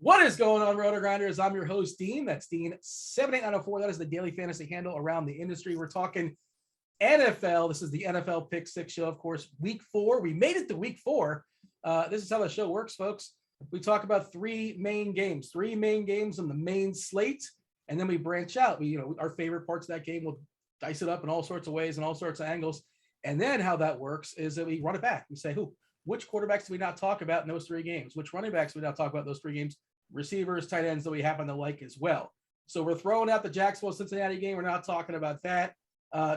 What is going on, RotoGrinders? I'm your host, Dean. That's Dean78904. That is the daily fantasy handle around the industry. We're talking NFL. This is the NFL Pick Six show, of course, week 4. We made it to week 4. This is how the show works, folks. We talk about three main games on the main slate, and then we branch out. Our favorite parts of that game, we'll dice it up in all sorts of ways and all sorts of angles. And then how that works is that we run it back. We say, which quarterbacks do we not talk about in those 3 games? Which running backs do we not talk about in those 3 games? Receivers, tight ends that we happen to like as well. So we're throwing out the Jacksonville-Cincinnati game. We're not talking about that.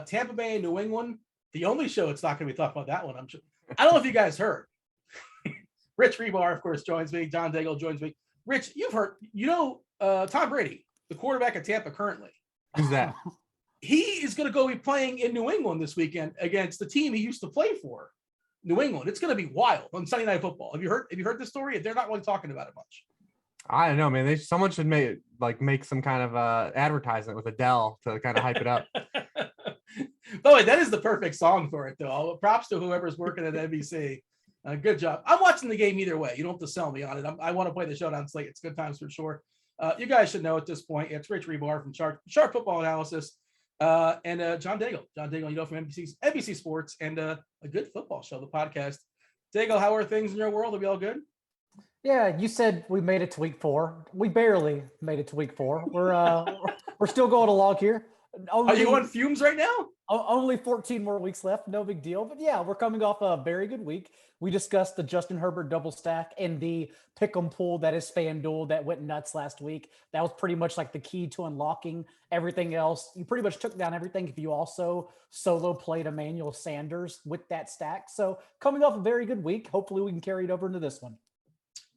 Tampa Bay and New England, the only show it's not going to be talking about that one. I don't know if you guys heard. Rich Hribar, of course, joins me. John Daigle joins me. Rich, you've heard, Tom Brady, the quarterback of Tampa currently. Who's that? He is going to go be playing in New England this weekend against the team he used to play for, New England. It's going to be wild on Sunday Night Football. Have you heard this story? They're not really talking about it much. I don't know, man. Someone should make some kind of advertisement with Adele to kind of hype it up. By the way, that is the perfect song for it, though. Props to whoever's working at NBC. Good job. I'm watching the game either way. You don't have to sell me on it. I want to play the showdown slate. It's good times for sure. You guys should know at this point, it's Rich Hribar from Sharp Football Analysis and John Daigle. John Daigle, from NBC Sports and a good football show, the podcast. Daigle, how are things in your world? Are we all good? Yeah, you said we made it to week 4. We barely made it to week 4. We're still going along here. Are you on fumes right now? Only 14 more weeks left. No big deal. But yeah, we're coming off a very good week. We discussed the Justin Herbert double stack and the pick'em pool that is FanDuel that went nuts last week. That was pretty much like the key to unlocking everything else. You pretty much took down everything if you also solo played Emmanuel Sanders with that stack. So coming off a very good week. Hopefully we can carry it over into this one.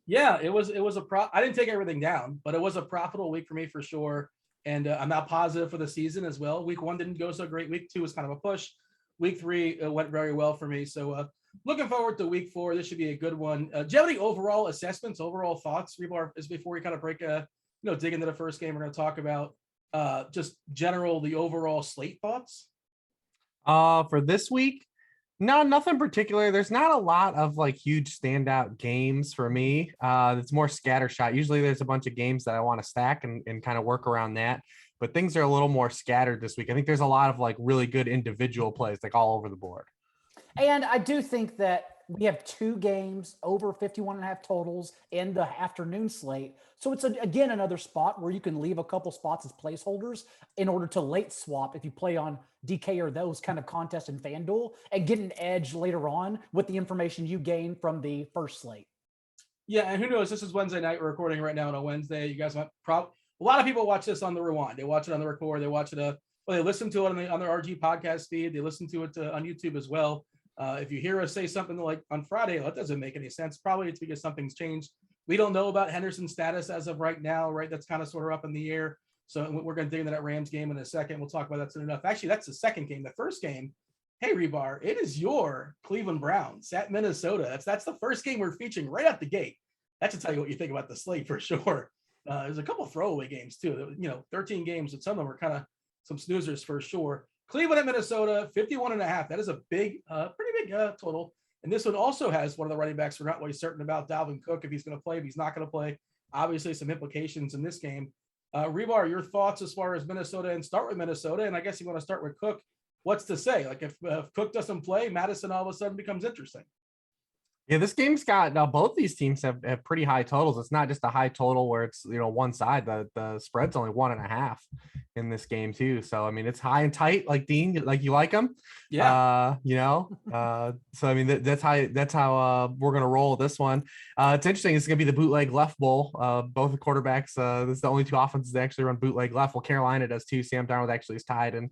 Yeah, it was I didn't take everything down, but it was a profitable week for me for sure. And I'm now positive for the season as well. Week 1 didn't go so great. Week 2 was kind of a push. Week 3 went very well for me. So looking forward to week 4. This should be a good one. Do you have any overall assessments, overall thoughts, Hribar, is before we kind of break dig into the first game? We're going to talk about just the overall slate thoughts. For this week, no, nothing particular. There's not a lot of huge standout games for me. It's more scattershot. Usually there's a bunch of games that I want to stack and kind of work around that, but things are a little more scattered this week. I think there's a lot of really good individual plays all over the board. And I do think that we have 2 games over 51.5 totals in the afternoon slate. So it's, again, another spot where you can leave a couple spots as placeholders in order to late swap if you play on DK or those kind of contests in FanDuel and get an edge later on with the information you gain from the first slate. Yeah, and who knows? This is Wednesday night. We're recording right now on a Wednesday. You guys a lot of people watch this on the rewind. They watch it on the record. They watch it. They listen to it on their RG podcast feed. They listen to it on YouTube as well. If you hear us say something like on Friday, that doesn't make any sense. Probably it's because something's changed. We don't know about Henderson's status as of right now, right? That's kind of sort of up in the air. So we're going to dig into that Rams game in a second. We'll talk about that soon enough. Actually, that's the second game. The first game, hey, Hribar, it is your Cleveland Browns at Minnesota. That's the first game we're featuring right out the gate. That should tell you what you think about the slate for sure. There's a couple throwaway games too. 13 games, but some of them are kind of some snoozers for sure. Cleveland at Minnesota, 51.5. That is a pretty big total. And this one also has one of the running backs we're not really certain about, Dalvin Cook, if he's going to play, if he's not going to play. Obviously, some implications in this game. Hribar, your thoughts as far as Minnesota, and start with Minnesota. And I guess you want to start with Cook. What's to say? If Cook doesn't play, Madison all of a sudden becomes interesting. Yeah, this game's got both these teams have pretty high totals. It's not just a high total where it's one side. The spread's only 1.5 in this game too. So I mean, it's high and tight, like Dean, you like them. Yeah. So I mean, that's how we're gonna roll this one. It's interesting. It's gonna be the bootleg left bowl. Both the quarterbacks. This is the only 2 offenses that actually run bootleg left. Well, Carolina does too. Sam Darnold actually is tied in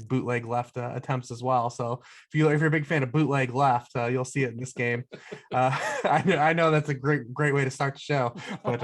bootleg left attempts as well. So if you're a big fan of bootleg left, you'll see it in this game. I know that's a great way to start the show, but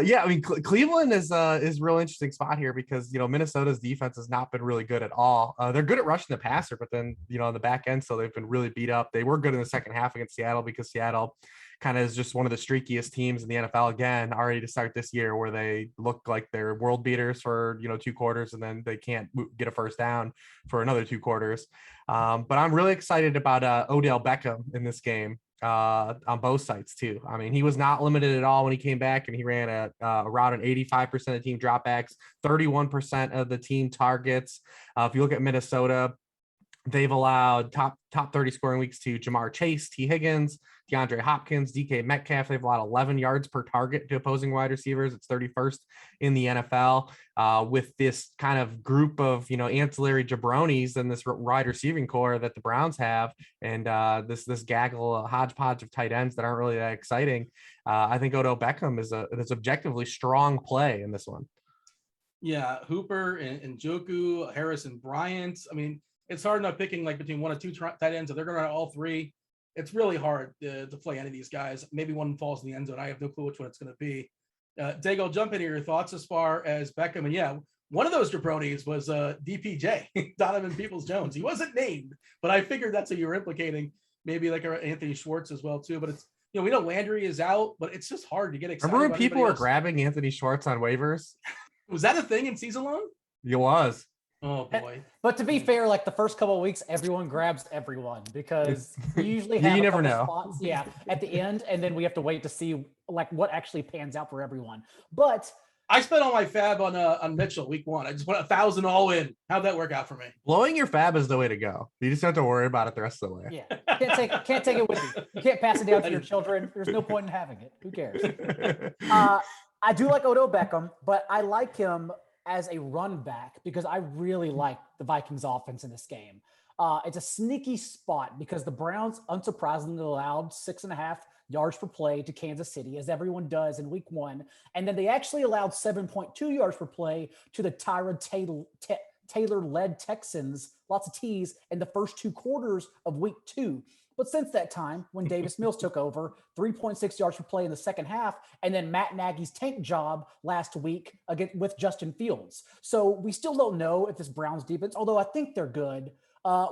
yeah, I mean, Cleveland is a real interesting spot here because Minnesota's defense has not been really good at all. They're good at rushing the passer, but then on the back end, so they've been really beat up. They were good in the second half against Seattle because Seattle kind of is just one of the streakiest teams in the NFL again already to start this year, where they look like they're world beaters for 2 quarters and then they can't get a first down for another 2 quarters. But I'm really excited about Odell Beckham in this game. on both sites too. I mean, he was not limited at all when he came back, and he ran around an 85% of team dropbacks, 31% of the team targets. If you look at Minnesota, they've allowed top 30 scoring weeks to Jamar Chase, T. Higgins, DeAndre Hopkins, DK Metcalf. They've allowed 11 yards per target to opposing wide receivers. It's 31st in the NFL. With this kind of group of, ancillary jabronis and this wide receiving core that the Browns have, and this gaggle, hodgepodge of tight ends that aren't really that exciting, I think Odell Beckham is an objectively strong play in this one. Yeah, Hooper and Njoku, Harrison Bryant. I mean, it's hard enough picking like between one or two tight ends. If they're going to run all three, it's really hard to play any of these guys. Maybe one falls in the end zone. I have no clue which one it's going to be. Daigle, jump into your thoughts as far as Beckham. And yeah, one of those jabronis was DPJ, Donovan Peoples-Jones. He wasn't named, but I figured that's who you were implicating. Maybe like Anthony Schwartz as well too. But it's, we know Landry is out, but it's just hard to get excited. Remember when people were grabbing Anthony Schwartz on waivers? Was that a thing in season long? It was. Oh boy! But to be fair, like the first couple of weeks, everyone grabs everyone because you usually have you never know spots, at the end, and then we have to wait to see like what actually pans out for everyone. But I spent all my fab on Mitchell week 1. I just went 1,000 all in. How'd that work out for me? Blowing your fab is the way to go. You just don't have to worry about it the rest of the way. Yeah, can't take it with you. You can't pass it down to your children. There's no point in having it. Who cares? I do like Odell Beckham, but I like him as a run back because I really like the Vikings offense in this game. It's a sneaky spot because the Browns unsurprisingly allowed 6.5 yards per play to Kansas City, as everyone does in week 1. And then they actually allowed 7.2 yards per play to the Tyrod Taylor-led Texans, lots of T's, in the first 2 quarters of week 2. But since that time, when Davis Mills took over, 3.6 yards per play in the second half, and then Matt Nagy's tank job last week with Justin Fields. So we still don't know if this Browns defense, although I think they're good,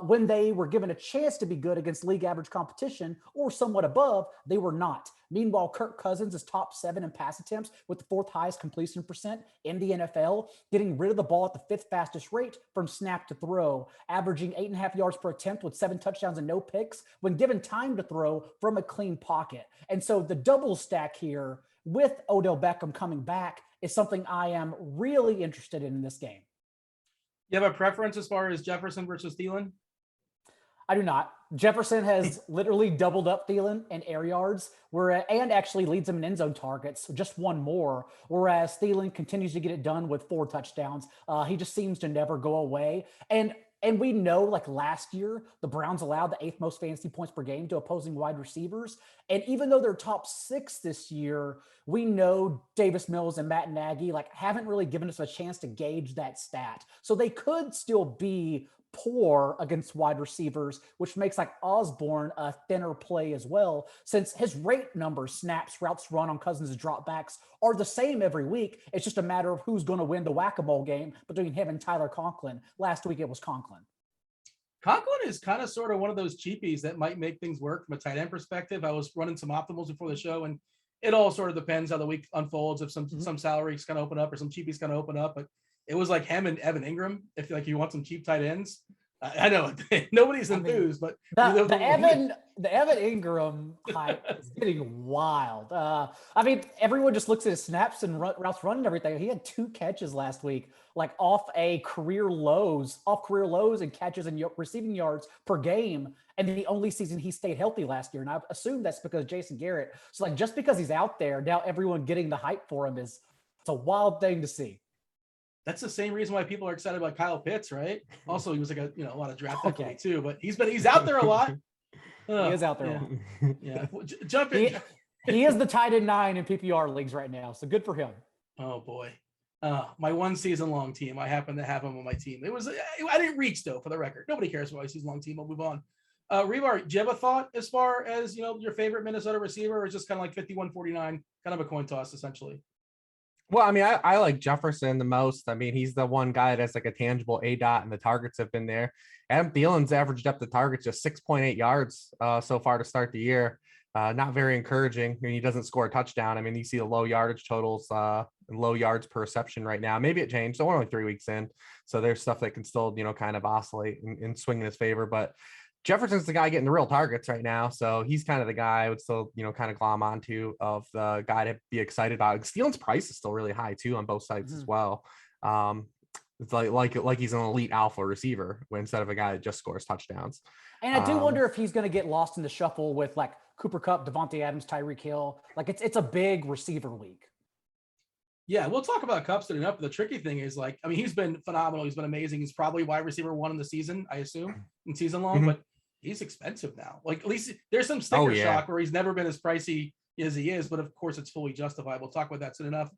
when they were given a chance to be good against league average competition or somewhat above, they were not. Meanwhile, Kirk Cousins is top 7 in pass attempts with the 4th highest completion percent in the NFL, getting rid of the ball at the 5th fastest rate from snap to throw, averaging 8.5 yards per attempt with 7 touchdowns and no picks when given time to throw from a clean pocket. And so the double stack here with Odell Beckham coming back is something I am really interested in this game. You have a preference as far as Jefferson versus Thielen? I do not. Jefferson has literally doubled up Thielen in air yards, and actually leads him in end zone targets, just one more, whereas Thielen continues to get it done with 4 touchdowns. He just seems to never go away. And we know, like last year, the Browns allowed the 8th most fantasy points per game to opposing wide receivers. And even though they're top 6 this year, we know Davis Mills and Matt Nagy haven't really given us a chance to gauge that stat. So they could still be poor against wide receivers, which makes Osborne a thinner play as well, since his rate numbers, snaps, routes run on Cousins' dropbacks are the same every week. It's just a matter of who's going to win the whack-a-mole game between him and Tyler Conklin. Last week it was Conklin. Conklin is kind of sort of one of those cheapies that might make things work from a tight end perspective. I was running some optimals before the show, and it all sort of depends how the week unfolds. If some salaries kind of open up or some cheapies kind of open up, but it was like him and Evan Ingram. If you want some cheap tight ends, I know nobody's enthused, but the Evan Ingram hype is getting wild. Everyone just looks at his snaps and routes run and everything. He had 2 catches last week, off career lows and catches and receiving yards per game. And the only season he stayed healthy last year. And I assume that's because Jason Garrett. So just because he's out there, now everyone getting the hype for him it's a wild thing to see. That's the same reason why people are excited about Kyle Pitts, right? Also, he was a lot of draft equity too, but he's out there a lot. He is out there. Yeah. Jump in. He is the tight end 9 in PPR leagues right now, so good for him. Oh boy, my 1 season long team. I happen to have him on my team. I didn't reach though, for the record. Nobody cares about my season long team. I'll move on. Hribar, do you have a thought as far as your favorite Minnesota receiver, or is just kind of like 51-49, kind of a coin toss essentially? Well, I like Jefferson the most. He's the one guy that's a tangible ADOT, and the targets have been there. Adam Thielen's average depth of targets just 6.8 yards so far to start the year. Not very encouraging. He doesn't score a touchdown. You see the low yardage totals and low yards per reception right now. Maybe it changed. So we're only 3 weeks in. So there's stuff that can still, kind of oscillate and swing in his favor. But Jefferson's the guy getting the real targets right now. So he's kind of the guy I would still, kind of glom onto of the guy to be excited about. Stealen's price is still really high too on both sides as well. It's like he's an elite alpha receiver instead of a guy that just scores touchdowns. And I do wonder if he's going to get lost in the shuffle with like Cooper Kupp, Devontae Adams, Tyreek Hill. Like it's a big receiver week. Yeah, we'll talk about Kupp soon enough. The tricky thing is he's been phenomenal. He's been amazing. He's probably wide receiver 1 in the season, I assume, in season long, but he's expensive now. Like at least there's some sticker shock where he's never been as pricey as he is, but of course it's fully justified. We'll talk about that soon enough.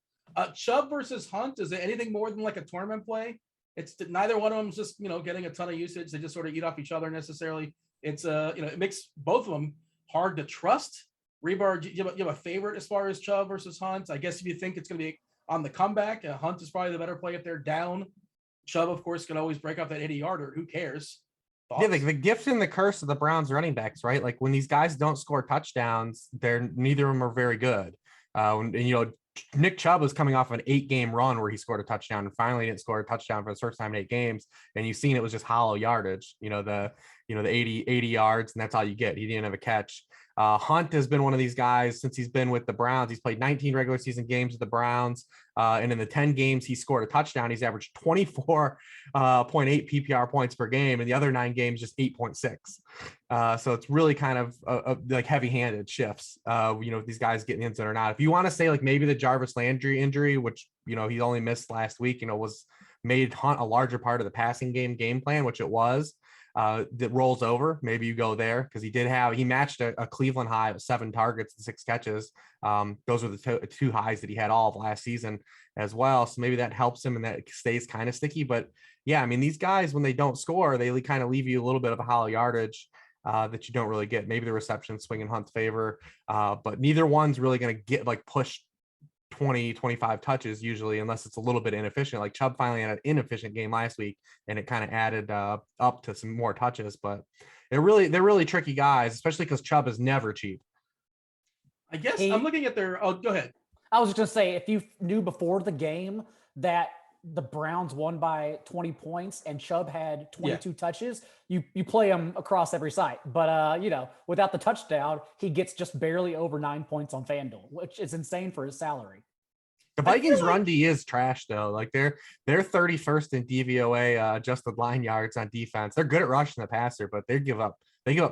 Chubb versus Hunt, is it anything more than like a tournament play? It's neither one of them's just, getting a ton of usage. They just sort of eat off each other necessarily. It's, it makes both of them hard to trust. Hribar, do you have a favorite as far as Chubb versus Hunt? I guess if you think it's going to be on the comeback, Hunt is probably the better play if they're down. Chubb, of course, can always break off that 80-yarder. Who cares? Thoughts? Yeah, the gift and the curse of the Browns running backs, right? Like when these guys don't score touchdowns, neither of them are very good. Nick Chubb was coming off an 8-game run where he scored a touchdown and finally didn't score a touchdown for the first time in 8 games. And you've seen it was just hollow yardage, the 80 yards, and that's all you get. He didn't have a catch. Hunt has been one of these guys since he's been with the Browns. He's played 19 regular season games with the Browns. And in the 10 games he scored a touchdown, he's averaged 24.8 PPR points per game. And the other 9 games, just 8.6. So it's really kind of like heavy-handed shifts, these guys getting into it or not. If you want to say like maybe the Jarvis Landry injury, which, he only missed last week, was made Hunt a larger part of the passing game plan, which it was. That rolls over, maybe you go there because he matched a Cleveland high of 7 targets and 6 catches. Those were the two highs that he had all of last season as well. So maybe that helps him and that stays kind of sticky. But yeah, I mean, these guys, when they don't score, they kind of leave you a little bit of a hollow yardage that you don't really get. Maybe the reception swing in Hunt's favor, but neither one's really going to get push 20-25 touches usually, unless it's a little bit inefficient. Like Chubb finally had an inefficient game last week and it kind of added up to some more touches, but they're really tricky guys, especially because Chubb is never cheap. I guess I'm looking at their, go ahead. I was just going to say, if you knew before the game that the Browns won by 20 points and Chubb had 22 touches, you play him across every site. But, without the touchdown, he gets just barely over 9 points on FanDuel, which is insane for his salary. The Vikings run D is trash though. Like they're 31st in DVOA adjusted line yards on defense. They're good at rushing the passer, but they give up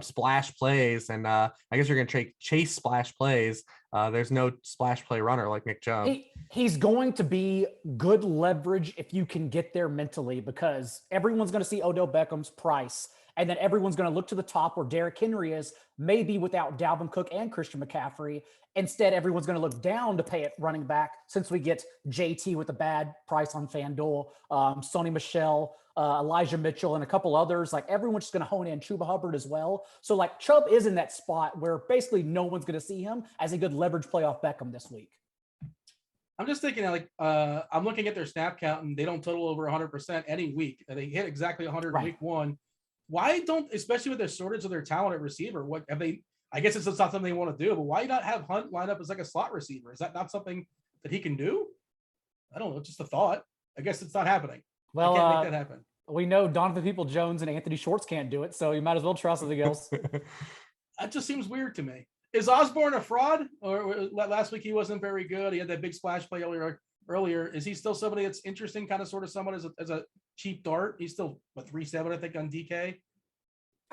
splash plays, and I guess you're going to chase splash plays. There's no splash play runner like Nick Chubb. He's going to be good leverage if you can get there mentally, because everyone's going to see Odell Beckham's price, and then everyone's going to look to the top where Derrick Henry is, maybe without Dalvin Cook and Christian McCaffrey. Instead, everyone's going to look down to pay it running back since we get JT with a bad price on FanDuel, Sony Michel, Elijah Mitchell, and a couple others. Like everyone's just going to hone in Chuba Hubbard as well. So like Chubb is in that spot where basically no one's going to see him as a good leverage play off Beckham this week. I'm just thinking I'm looking at their snap count and they don't total over 100% any week. They hit exactly 100 in week 1. Why don't, especially with their shortage of their talent at receiver, what have they? I guess it's not something they want to do, but why not have Hunt line up as like a slot receiver? Is that not something that he can do? I don't know. Just a thought. I guess it's not happening. Well, I can't make that happen. We know Donovan People-Jones and Anthony Schwartz can't do it, so you might as well trust something else. That just seems weird to me. Is Osborne a fraud? Or last week he wasn't very good. He had that big splash play earlier. Is he still somebody that's interesting, kind of sort of someone as a cheap dart? He's still 3.7, I think, on DK.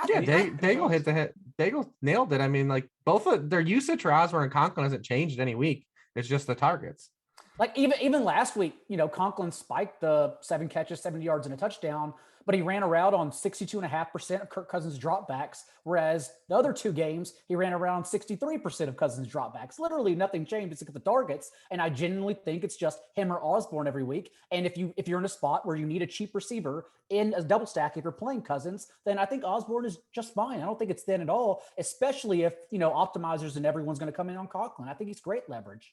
Yeah, Daigle hit the hit. Daigle nailed it. I mean, like both of their usage for Osborne and Conklin hasn't changed any week. It's just the targets. Like even last week, Conklin spiked the 7 catches, 70 yards and a touchdown, but he ran around on 62.5% of Kirk Cousins dropbacks. Whereas the other 2 games, he ran around 63% of Cousins dropbacks. Literally nothing changed. It's look at the targets. And I genuinely think it's just him or Osborne every week. And if you're in a spot where you need a cheap receiver in a double stack, if you're playing Cousins, then I think Osborne is just fine. I don't think it's thin at all, especially if, optimizers and everyone's going to come in on Conklin. I think he's great leverage.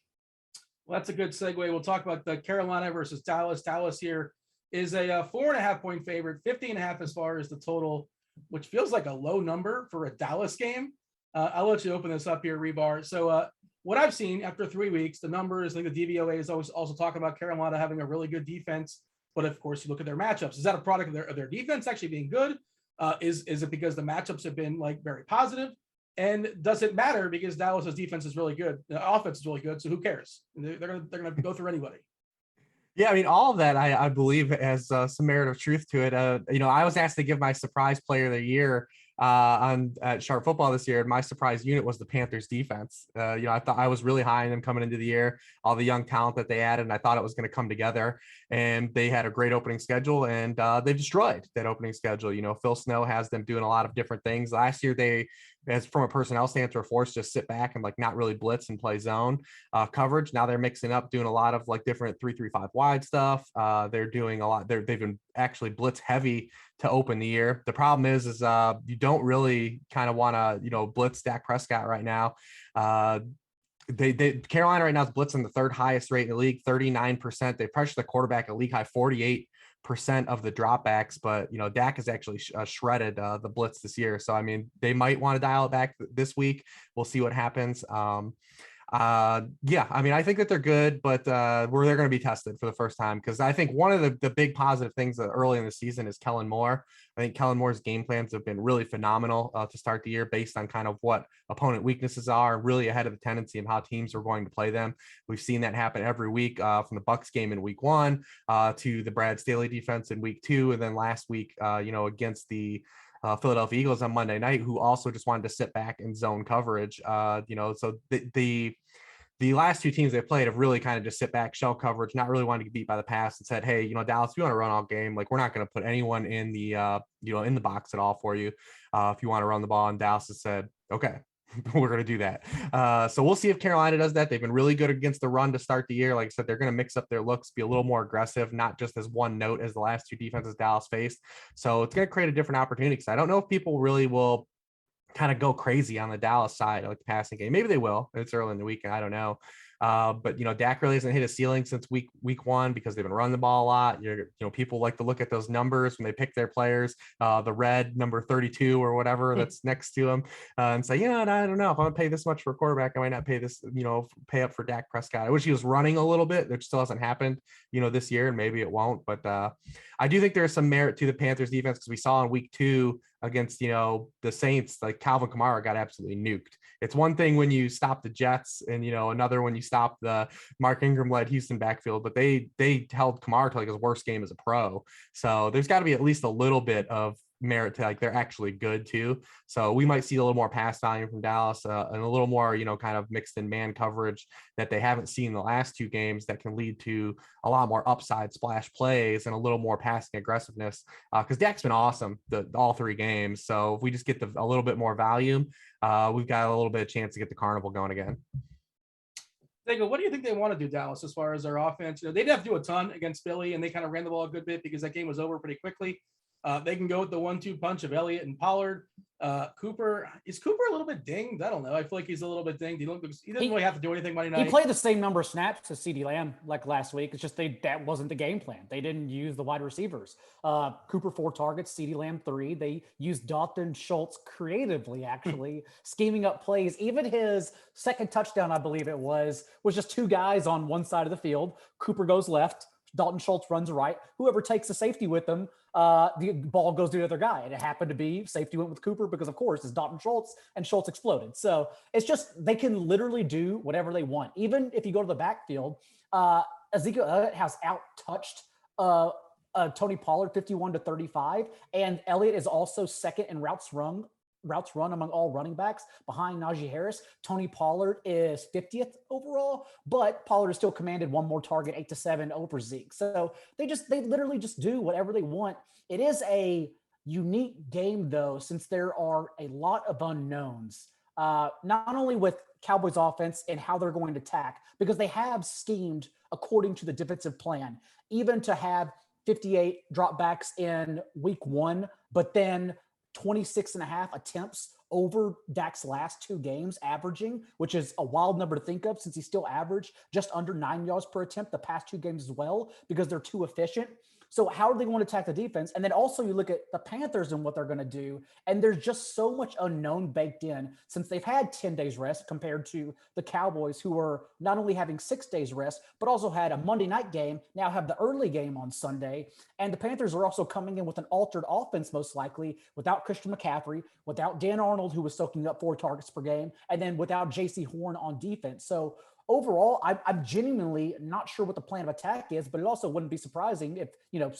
Well, that's a good segue. We'll talk about the Carolina versus Dallas. Dallas here is a 4.5 point favorite, 50.5 as far as the total, which feels like a low number for a Dallas game. I'll let you open this up here, Hribar. So what I've seen after 3 weeks, the numbers, I think the DVOA is always also talking about Carolina having a really good defense. But of course, you look at their matchups. Is that a product of their defense actually being good? Is it because the matchups have been like very positive? And does it matter because Dallas's defense is really good, the offense is really good, so who cares? They're gonna go through anybody. Yeah, I mean, all of that I believe has some merit of truth to it. I was asked to give my surprise player of the year at Sharp Football this year, and my surprise unit was the Panthers defense. I thought I was really high on them coming into the year, all the young talent that they added, and I thought it was going to come together. And they had a great opening schedule, and they've destroyed that opening schedule. Phil Snow has them doing a lot of different things. Last year, they, as from a personnel stance, were forced to sit back and like not really blitz and play zone coverage. Now they're mixing up, doing a lot of like different 3-3-5 wide stuff. They're doing a lot. They've been actually blitz heavy to open the year. The problem is you don't really kind of want to blitz Dak Prescott right now. Carolina right now is blitzing the third highest rate in the league, 39%. They pressure the quarterback at league high 48% of the dropbacks, but Dak has actually shredded the blitz this year. So I mean, they might want to dial it back this week. We'll see what happens. I mean, I think that they're good, but they're going to be tested for the first time, because I think one of the big positive things early in the season is Kellen Moore. I think Kellen Moore's game plans have been really phenomenal to start the year, based on kind of what opponent weaknesses are, really ahead of the tendency of how teams are going to play them. We've seen that happen every week, from the Bucs game in week 1 to the Brad Staley defense in week 2, and then last week, against the Philadelphia Eagles on Monday night, who also just wanted to sit back in zone coverage. So the last 2 teams they played have really kind of just sit back, shell coverage, not really wanting to get beat by the pass, and said, hey, Dallas, we want to run all game. Like, we're not going to put anyone in the, in the box at all for you. If you want to run the ball. And Dallas has said, okay, we're going to do that. So we'll see if Carolina does that. They've been really good against the run to start the year. Like I said, they're going to mix up their looks, be a little more aggressive, not just as one note as the last 2 defenses Dallas faced. So it's going to create a different opportunity, because I don't know if people really will kind of go crazy on the Dallas side, like the passing game. Maybe they will. It's early in the week, and I don't know. But Dak really hasn't hit a ceiling since week 1, because they've been running the ball a lot. People like to look at those numbers when they pick their players, the red number 32 or whatever that's next to them, and say, I don't know if I'm gonna pay this much for a quarterback, I might not pay this, pay up for Dak Prescott. I wish he was running a little bit. It still hasn't happened, this year, and maybe it won't. But I do think there's some merit to the Panthers defense, because we saw in week 2 against the Saints, like Calvin Kamara got absolutely nuked. It's one thing when you stop the Jets, and another when you stop the Mark Ingram led Houston backfield, but they held Kamara to like his worst game as a pro. So there's got to be at least a little bit of merit to like they're actually good too. So we might see a little more pass volume from Dallas, and a little more kind of mixed in man coverage that they haven't seen the last 2 games, that can lead to a lot more upside splash plays and a little more passing aggressiveness, because Dak's been awesome all 3 games. So if we just get a little bit more volume, we've got a little bit of chance to get the carnival going again. Daigle, what do you think they want to do, Dallas, as far as their offense? They didn't have to do a ton against Philly, and they kind of ran the ball a good bit because that game was over pretty quickly. They can go with the 1-2 punch of Elliott and Pollard. Cooper, is Cooper a little bit dinged? I don't know. I feel like he's a little bit dinged. He doesn't really have to do anything Monday night. He played the same number of snaps as CeeDee Lamb like last week. It's just that wasn't the game plan. They didn't use the wide receivers. Cooper 4 targets, CeeDee Lamb 3. They used Dalton Schultz creatively, actually, scheming up plays. Even his second touchdown, I believe it was just 2 guys on one side of the field. Cooper goes left. Dalton Schultz runs right. Whoever takes the safety with them, the ball goes to the other guy. And it happened to be safety went with Cooper because, of course, it's Dalton Schultz, and Schultz exploded. So it's just they can literally do whatever they want. Even if you go to the backfield, Ezekiel Elliott has out-touched Tony Pollard 51-35, and Elliott is also second in routes run among all running backs behind Najee Harris. Tony Pollard is 50th overall, but Pollard has still commanded one more target, 8-7 over Zeke. So they literally just do whatever they want. It is a unique game though, since there are a lot of unknowns, not only with Cowboys offense and how they're going to attack, because they have schemed according to the defensive plan, even to have 58 dropbacks in week 1, but then 26.5 attempts over Dak's last 2 games averaging, which is a wild number to think of, since he still averaged just under 9 yards per attempt the past 2 games as well, because they're too efficient. So how are they going to attack the defense? And then also you look at the Panthers and what they're going to do. And there's just so much unknown baked in since they've had 10 days rest compared to the Cowboys, who are not only having 6 days rest, but also had a Monday night game, now have the early game on Sunday. And the Panthers are also coming in with an altered offense, most likely, without Christian McCaffrey, without Dan Arnold, who was soaking up 4 targets per game, and then without JC Horn on defense. So overall, I'm genuinely not sure what the plan of attack is, but it also wouldn't be surprising if,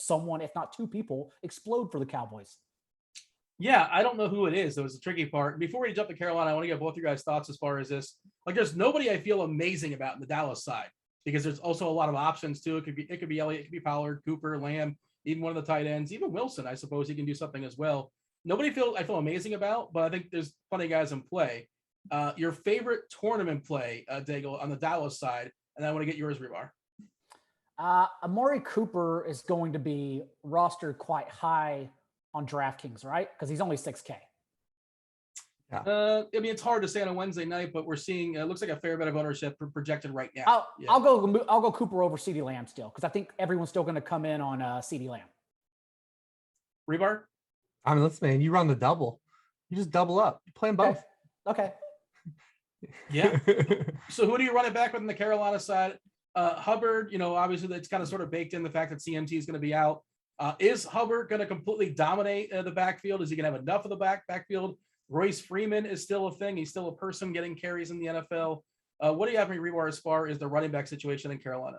someone, if not 2 people, explode for the Cowboys. Yeah, I don't know who it is. That was the tricky part. Before we jump to Carolina, I want to get both your guys' thoughts as far as this. Like, there's nobody I feel amazing about in the Dallas side because there's also a lot of options too. It could be Elliott, it could be Pollard, Cooper, Lamb, even one of the tight ends, even Wilson. I suppose he can do something as well. Nobody I feel amazing about, but I think there's plenty of guys in play. Your favorite tournament play, Daigle, on the Dallas side, and I want to get yours, Hribar. Amari Cooper is going to be rostered quite high on DraftKings, right? Because he's only 6K. Yeah. I mean, it's hard to say on a Wednesday night, but we're seeing it looks like a fair bit of ownership projected right now. I'll go Cooper over CeeDee Lamb still, because I think everyone's still going to come in on CeeDee Lamb. Hribar? I mean, listen, man, you run the double. You just double up. You play them both. Okay. Yeah. So who do you run it back with on the Carolina side? Hubbard, obviously that's kind of sort of baked in the fact that CMT is going to be out. Is Hubbard going to completely dominate the backfield? Is he going to have enough of the backfield? Royce Freeman is still a thing. He's still a person getting carries in the NFL. What do you have, Hribar, as far as the running back situation in Carolina?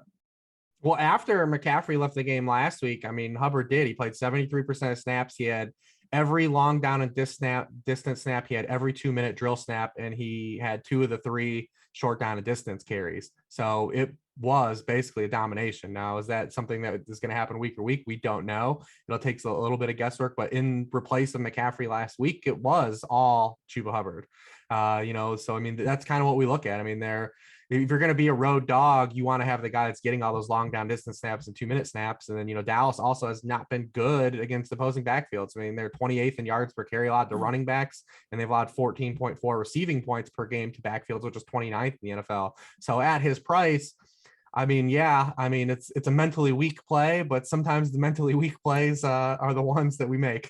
Well, after McCaffrey left the game last week, I mean, Hubbard did. He played 73% of snaps. He had every long down and distance snap. He had every 2-minute drill snap, and he had 2 of the 3 short down and distance carries. So it was basically a domination. Now, is that something that is going to happen week to week? We don't know. It'll take a little bit of guesswork, but in replace of McCaffrey last week, it was all Chuba Hubbard. So I mean, that's kind of what we look at. I mean, if you're going to be a road dog, you want to have the guy that's getting all those long down distance snaps and 2-minute snaps. And then, Dallas also has not been good against opposing backfields. I mean, they're 28th in yards per carry allowed to running backs, and they've allowed 14.4 receiving points per game to backfields, which is 29th in the NFL. So at his price, I mean, it's a mentally weak play, but sometimes the mentally weak plays are the ones that we make.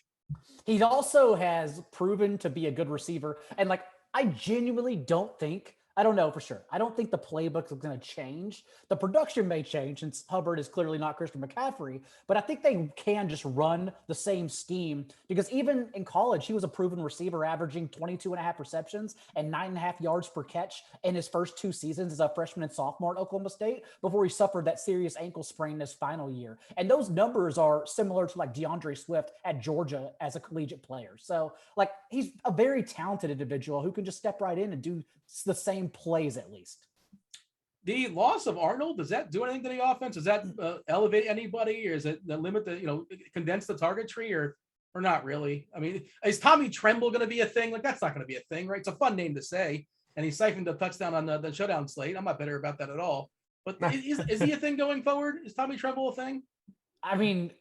He also has proven to be a good receiver. And I genuinely don't think, I don't know for sure, I don't think the playbook is going to change. The production may change since Hubbard is clearly not Christian McCaffrey, but I think they can just run the same scheme because even in college, he was a proven receiver averaging 22.5 receptions and 9.5 yards per catch in his first 2 seasons as a freshman and sophomore at Oklahoma State before he suffered that serious ankle sprain in his final year. And those numbers are similar to DeAndre Swift at Georgia as a collegiate player. So he's a very talented individual who can just step right in and do the same plays at least. The loss of Arnold, does that do anything to the offense? Does that elevate anybody, or is it limit condense the target tree, or not really? I mean, is Tommy Tremble going to be a thing? That's not going to be a thing, right? It's a fun name to say, and he siphoned a touchdown on the showdown slate. I'm not bitter about that at all. But is he a thing going forward? Is Tommy Tremble a thing? I mean,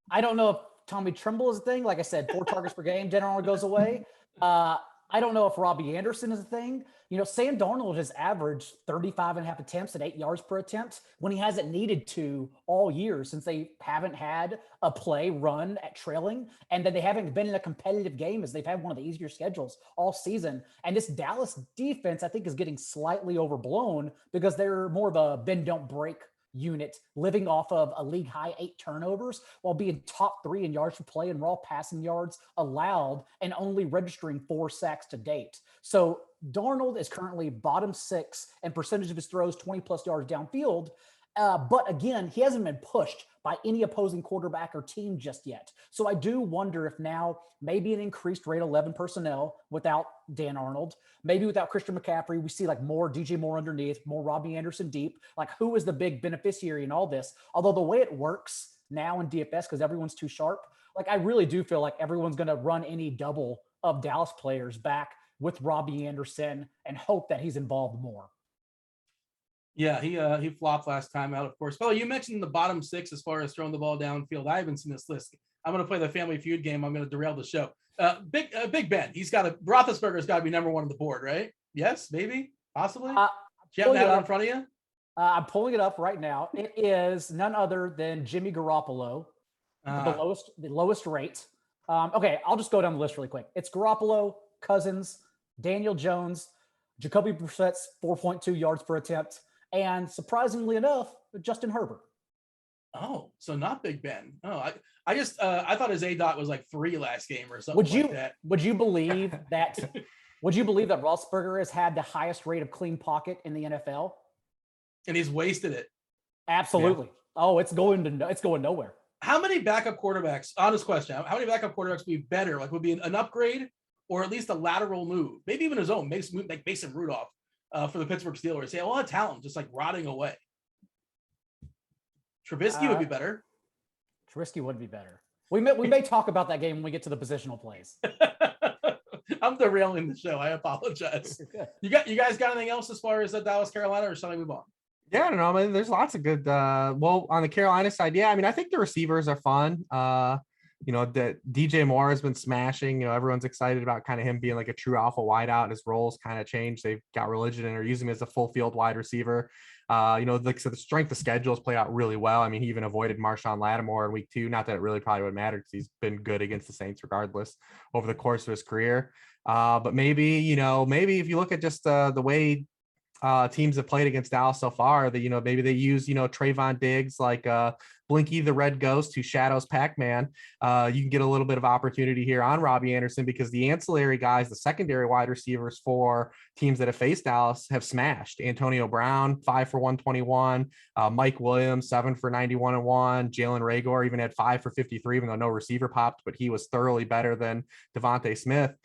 I don't know if Tommy Tremble is a thing. Like I said, 4 targets per game. Generally goes away. I don't know if Robbie Anderson is a thing. Sam Darnold has averaged 35.5 attempts at 8 yards per attempt when he hasn't needed to all year since they haven't had a play run at trailing, and that they haven't been in a competitive game as they've had one of the easier schedules all season. And this Dallas defense, I think, is getting slightly overblown because they're more of a bend don't break unit, living off of a league high 8 turnovers while being top 3 in yards per play and raw passing yards allowed and only registering 4 sacks to date. So Darnold is currently bottom 6 and percentage of his throws 20+ yards downfield. But again, he hasn't been pushed by any opposing quarterback or team just yet. So I do wonder if now maybe an increased rate 11 personnel without Dan Arnold, maybe without Christian McCaffrey, we see more DJ Moore underneath, more Robbie Anderson deep. Who is the big beneficiary in all this? Although the way it works now in DFS, because everyone's too sharp, I really do feel like everyone's going to run any double of Dallas players back with Robbie Anderson and hope that he's involved more. Yeah, he flopped last time out, of course. Well, you mentioned the bottom 6 as far as throwing the ball downfield. I haven't seen this list. I'm going to play the Family Feud game. I'm going to derail the show. Big Ben. Roethlisberger's got to be number 1 on the board, right? Yes, maybe, possibly. Do you have that in front of you? I'm pulling it up right now. It is none other than Jimmy Garoppolo, the lowest rate. Okay, I'll just go down the list really quick. It's Garoppolo, Cousins, Daniel Jones, Jacoby Brissett's 4.2 yards per attempt, and surprisingly enough, Justin Herbert. Oh, so not Big Ben. Oh, I just I thought his ADOT was like 3 last game or something like that. Would you believe that? Would you believe that Roethlisberger has had the highest rate of clean pocket in the NFL? And he's wasted it. Absolutely. Yeah. Oh, it's going nowhere. How many backup quarterbacks? Honest question. How many backup quarterbacks would be better? Like would be an upgrade or at least a lateral move? Maybe even his own. Like Mason Rudolph for the Pittsburgh Steelers. He had a lot of talent just like rotting away. Trubisky would be better. Trubisky would be better. We may talk about that game when we get to the positional plays. I'm derailing the show. I apologize. You guys got anything else as far as Dallas, Carolina, or shall I move on? Yeah, I don't know. I mean, there's lots of good. Well, on the Carolina side, yeah. I mean, I think the receivers are fun. That DJ Moore has been smashing. Everyone's excited about kind of him being like a true alpha wideout. His roles kind of changed. They've got religion and are using him as a full field wide receiver. So the strength of schedules play out really well. I mean, he even avoided Marshawn Lattimore in week 2. Not that it really probably would matter because he's been good against the Saints regardless over the course of his career. But maybe if you look at just the way teams have played against Dallas so far, that maybe they use Trayvon Diggs like Blinky the Red Ghost who shadows Pac-Man. You can get a little bit of opportunity here on Robbie Anderson because the ancillary guys, the secondary wide receivers for teams that have faced Dallas have smashed. Antonio Brown 5 for 121, Mike Williams 7 for 91 and 1. Jalen Reagor even had 5 for 53, even though no receiver popped, but he was thoroughly better than Devontae Smith,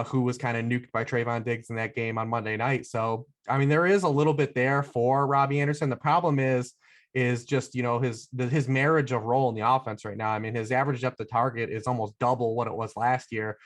who was kind of nuked by Trayvon Diggs in that game on Monday night. So I mean, there is a little bit there for Robbie Anderson. The problem is just, his marriage of role in the offense right now. I mean, his average depth of target is almost double what it was last year.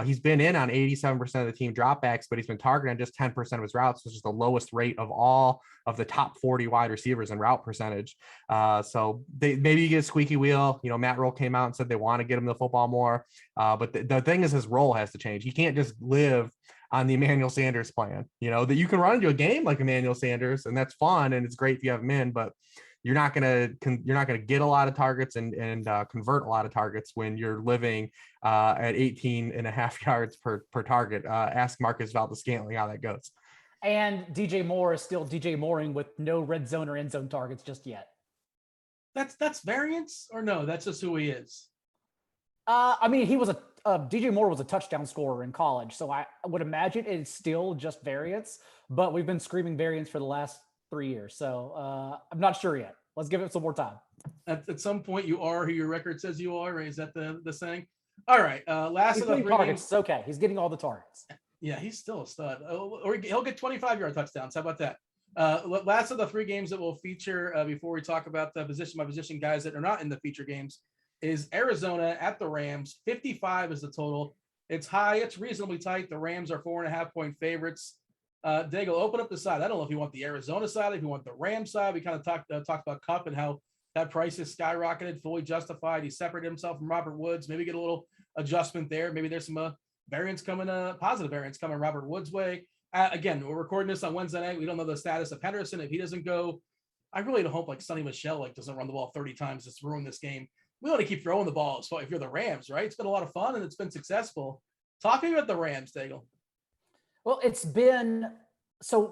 He's been in on 87% of the team dropbacks, but he's been targeting just 10% of his routes, which is the lowest rate of all of the top 40 wide receivers in route percentage. So maybe you get a squeaky wheel. Matt Rule came out and said they want to get him the football more. But the thing is his role has to change. He can't just live on the Emmanuel Sanders plan, that you can run into a game like Emmanuel Sanders, and that's fun and it's great if you have him in, but you're not gonna get a lot of targets and convert a lot of targets when you're living at 18.5 yards per target. Ask Marcus Valdes-Scantling how that goes. And DJ Moore is still DJ Mooring with no red zone or end zone targets just yet. That's variance or no? That's just who he is. I mean, he was DJ Moore was a touchdown scorer in college, so I would imagine it's still just variance. But we've been screaming variance for the last 3 years, so I'm not sure yet. Let's give it some more time. At some point, you are who your record says you are. Right? Is that the saying? All right. Last he's of the 3 targets. games. It's okay. He's getting all the targets. Yeah, he's still a stud. Or he'll get 25-yard touchdowns. How about that? Last of the 3 games that we'll feature before we talk about the position by position guys that are not in the feature games is Arizona at the Rams. 55 is the total. It's high. It's reasonably tight. The Rams are 4.5-point favorites. Daigle, open up the side. I don't know if you want the Arizona side, if you want the Rams side. We kind of talked about Kupp and how that price is skyrocketed, fully justified. He separated himself from Robert Woods. Maybe get a little adjustment there. Maybe there's some variance coming, positive variance coming Robert Woods' way. Again, we're recording this on Wednesday night. We don't know the status of Henderson. If he doesn't go, I really don't hope like Sonny Michel doesn't run the ball 30 times just ruin this game. We want to keep throwing the ball if you're the Rams, right? It's been a lot of fun and it's been successful. Talking about the Rams, Daigle. Well,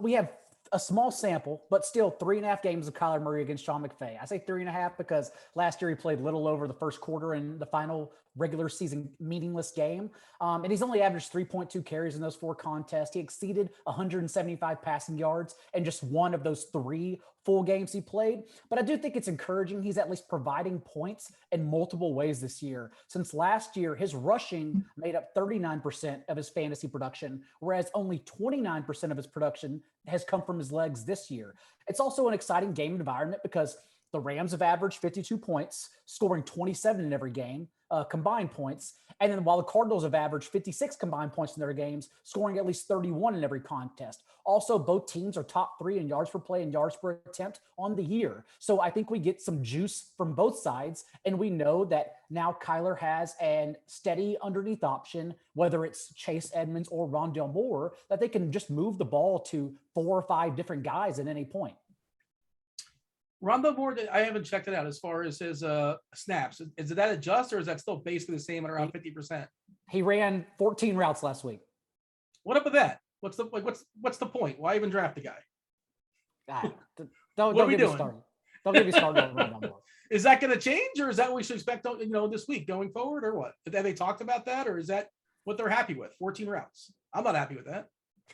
we have a small sample, but still 3.5 games of Kyler Murray against Sean McVay. I say 3.5 because last year he played little over the first quarter in the final regular season meaningless game. And he's only averaged 3.2 carries in those 4 contests. He exceeded 175 passing yards in just one of those 3 full games he played. But I do think it's encouraging. He's at least providing points in multiple ways this year. Since last year, his rushing made up 39% of his fantasy production, whereas only 29% of his production has come from his legs this year. It's also an exciting game environment because the Rams have averaged 52 points, scoring 27 in every game, combined points. And then while the Cardinals have averaged 56 combined points in their games, scoring at least 31 in every contest. Also, both teams are top 3 in yards per play and yards per attempt on the year. So I think we get some juice from both sides. And we know that now Kyler has a steady underneath option, whether it's Chase Edmonds or Rondale Moore, that they can just move the ball to 4 or 5 different guys at any point. Rondo Moore, I haven't checked it out as far as his snaps. Is that adjust or is that still basically the same at around 50%? He ran 14 routes last week. What up with that? What's the point? Why even draft the guy? Don't get me started. Don't get me started on Rondo Moore. Is that going to change, or is that what we should expect? This week going forward, or what? Have they talked about that, or is that what they're happy with? 14 routes. I'm not happy with that.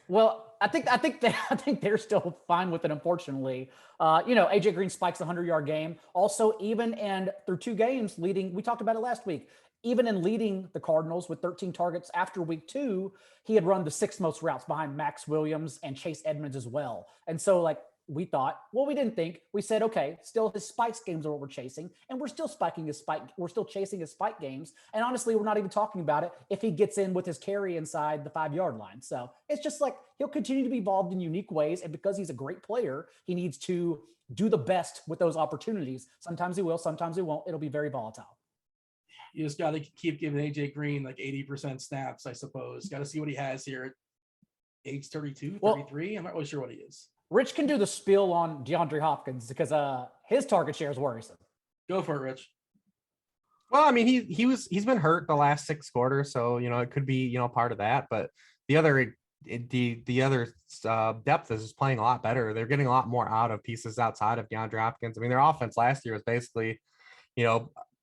Well, I think they're still fine with it. Unfortunately, AJ Green spikes a 100-yard game. Also, even and through 2 games leading, we talked about it last week. Even in leading the Cardinals with 13 targets after week 2, he had run the 6th most routes behind Max Williams and Chase Edmonds as well. And so, we thought, we didn't think. We said, okay, still his spikes games are what we're chasing, and we're still spiking his spike. We're still chasing his spike games. And honestly, we're not even talking about it if he gets in with his carry inside the 5-yard line. So it's just he'll continue to be involved in unique ways. And because he's a great player, he needs to do the best with those opportunities. Sometimes he will, sometimes he won't. It'll be very volatile. You just got to keep giving AJ Green 80% snaps, I suppose. Got to see what he has here at age 32, 33. I'm not really sure what he is. Rich can do the spiel on DeAndre Hopkins because his target share is worrisome. Go for it, Rich. Well, I mean, he's been hurt the last 6 quarters, so it could be part of that. But the other depth is just playing a lot better. They're getting a lot more out of pieces outside of DeAndre Hopkins. I mean, their offense last year was basically,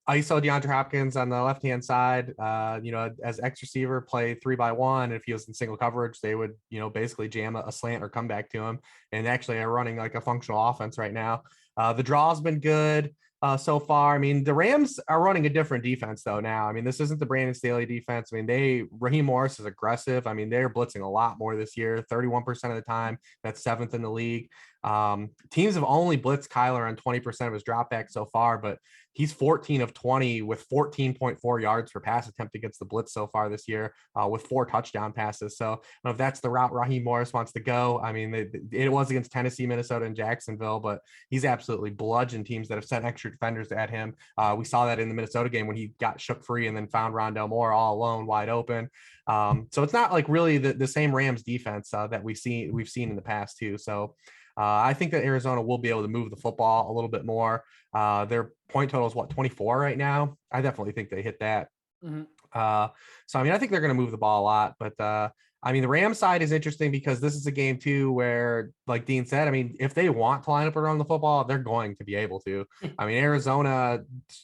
ISO DeAndre Hopkins on the left-hand side, as X receiver, play 3-by-1. If he was in single coverage, they would, basically jam a slant or come back to him, and actually are running a functional offense right now. The draw's been good so far. I mean, the Rams are running a different defense though now. I mean, this isn't the Brandon Staley defense. I mean, Raheem Morris is aggressive. I mean, they're blitzing a lot more this year, 31% of the time. That's 7th in the league. Teams have only blitzed Kyler on 20% of his dropbacks so far, but he's 14 of 20 with 14.4 yards per pass attempt against the blitz so far this year, with 4 touchdown passes. So I don't know if that's the route Raheem Morris wants to go. I mean, it was against Tennessee, Minnesota, and Jacksonville, but he's absolutely bludgeoned teams that have sent extra defenders at him. We saw that in the Minnesota game when he got shook free and then found Rondale Moore all alone, wide open. So it's not really the same Rams defense that we've seen in the past too. So I think that Arizona will be able to move the football a little bit more. Their point total is 24 right now. I definitely think they hit that. Mm-hmm. So, I mean, I think they're going to move the ball a lot, but I mean, the Rams side is interesting because this is a game too, where like Dean said, I mean, if they want to line up around the football, they're going to be able to. I mean, Arizona,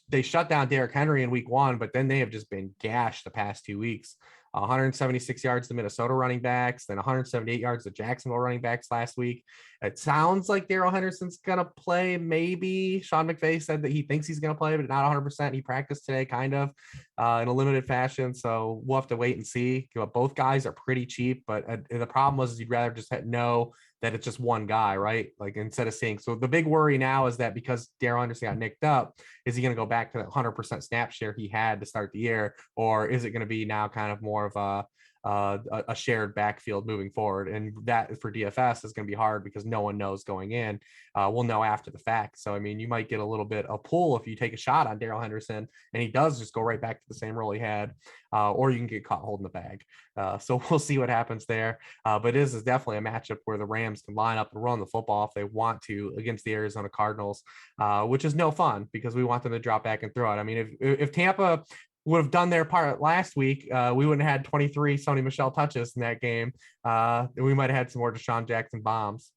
they shut down Derrick Henry in week 1, but then they have just been gashed the past 2 weeks. 176 yards to Minnesota running backs, then 178 yards to Jacksonville running backs last week. It sounds like Darrell Henderson's going to play. Maybe Sean McVay said that he thinks he's going to play, but not 100%. He practiced today kind of in a limited fashion. So we'll have to wait and see. Both guys are pretty cheap, but the problem was you'd rather just know that it's just one guy, right? Like instead of seeing. So the big worry now is that because Darrell Henderson got nicked up, is he going to go back to that 100% snap share he had to start the year? Or is it going to be now kind of more of a shared backfield moving forward? And that for DFS is going to be hard because no one knows going in. We'll know after the fact. So, I mean, you might get a little bit of pull if you take a shot on Darrell Henderson and he does just go right back to the same role he had, or you can get caught holding the bag. So we'll see what happens there. But it is definitely a matchup where the Rams can line up and run the football if they want to against the Arizona Cardinals, which is no fun because we want them to drop back and throw it. I mean, if Tampa would have done their part last week, we wouldn't have had 23 Sony Michel touches in that game. We might have had some more Deshaun Jackson bombs.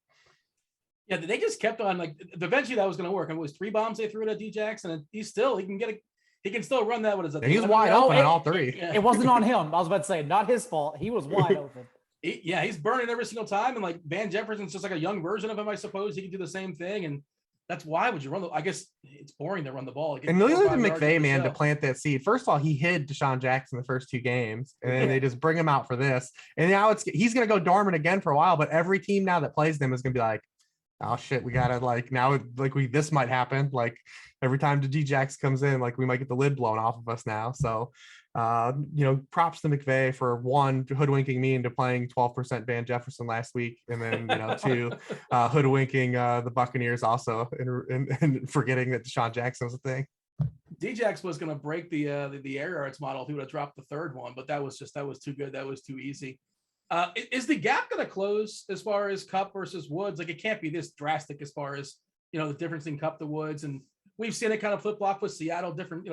Yeah, they just kept on eventually that was going to work. And it was 3 bombs they threw at D Jackson, and he can still run that. What is it? He's wide open on all 3. Yeah. It wasn't on him. I was about to say, not his fault. He was wide open. He's burning every single time. And Van Jefferson's just a young version of him, I suppose. He can do the same thing. And that's why would you run I guess it's boring to run the ball. And look at McVay, man, to plant that seed. First of all, he hid Deshaun Jackson the first 2 games, and then they just bring him out for this. And now he's going to go dormant again for a while, but every team now that plays them is going to be like, oh shit, we got to this might happen. Every time the D-Jax comes in, we might get the lid blown off of us now. So, props to McVay for 1, hoodwinking me into playing 12% Van Jefferson last week. And then, 2, hoodwinking the Buccaneers also and forgetting that Deshaun Jackson was a thing. D-Jax was going to break the air yards model if he would have dropped the 3rd one, but that was too good. That was too easy. Is the gap going to close as far as Kupp versus Woods? It can't be this drastic as far as the difference in Kupp to Woods, and we've seen it kind of flip flop with Seattle, different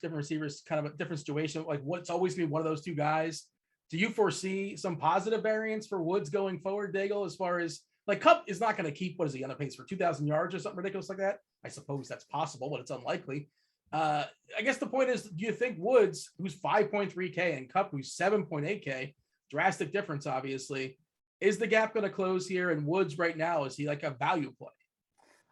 receivers, kind of a different situation. Like what's always been one of those two guys. Do you foresee some positive variance for Woods going forward, Daigle, as far as like Kupp is not going to keep, what is he on the pace for 2,000 yards or something ridiculous like that? I suppose that's possible, but it's unlikely. I guess the point is, do you think Woods, who's 5.3K, and Kupp, who's 7.8K, drastic difference, obviously, is the gap going to close here? And Woods right now, is he like a value play?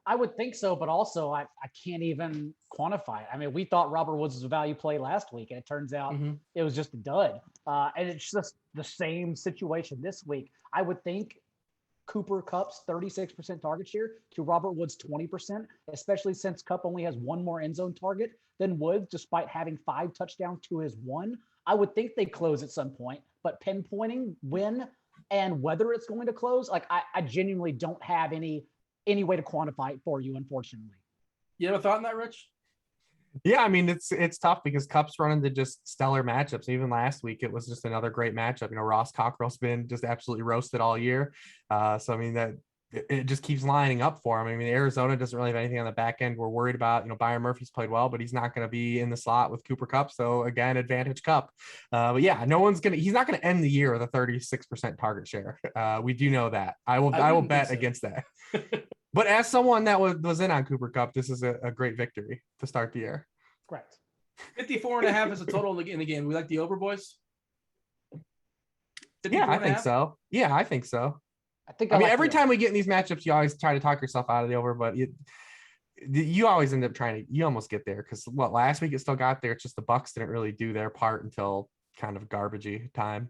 I would think so, but also I can't even quantify it. I mean, we thought Robert Woods was a value play last week, and it turns out it was just a dud. And it's just the same situation this week. I would think Cooper Kupp's 36% target share to Robert Woods' 20%, especially since Kupp only has one more end zone target than Woods, despite having 5 touchdowns to his 1. I would think they close at some point, but pinpointing when and whether it's going to close, like I genuinely don't have any way to quantify it for you, unfortunately. You have a thought on that, Rich? Yeah, I mean, it's tough because Kupp's run into just stellar matchups. Even last week, it was just another great matchup. Ross Cockrell's been just absolutely roasted all year. So, I mean, that it just keeps lining up for him. I mean, Arizona doesn't really have anything on the back end we're worried about. Byron Murphy's played well, but he's not going to be in the slot with Cooper Kupp. So, again, advantage Kupp. But yeah, he's not going to end the year with a 36% target share. We do know that. I will bet against that. But as someone that was in on Cooper Kupp, this is a great victory to start the year. Correct. 54.5 is a total in the game. We like the over, boys? Yeah, I think so. Yeah, I think so. I mean, every time we get in these matchups, you always try to talk yourself out of the over, but you always end up you almost get there because last week it still got there. It's just the Bucs didn't really do their part until kind of garbagey time.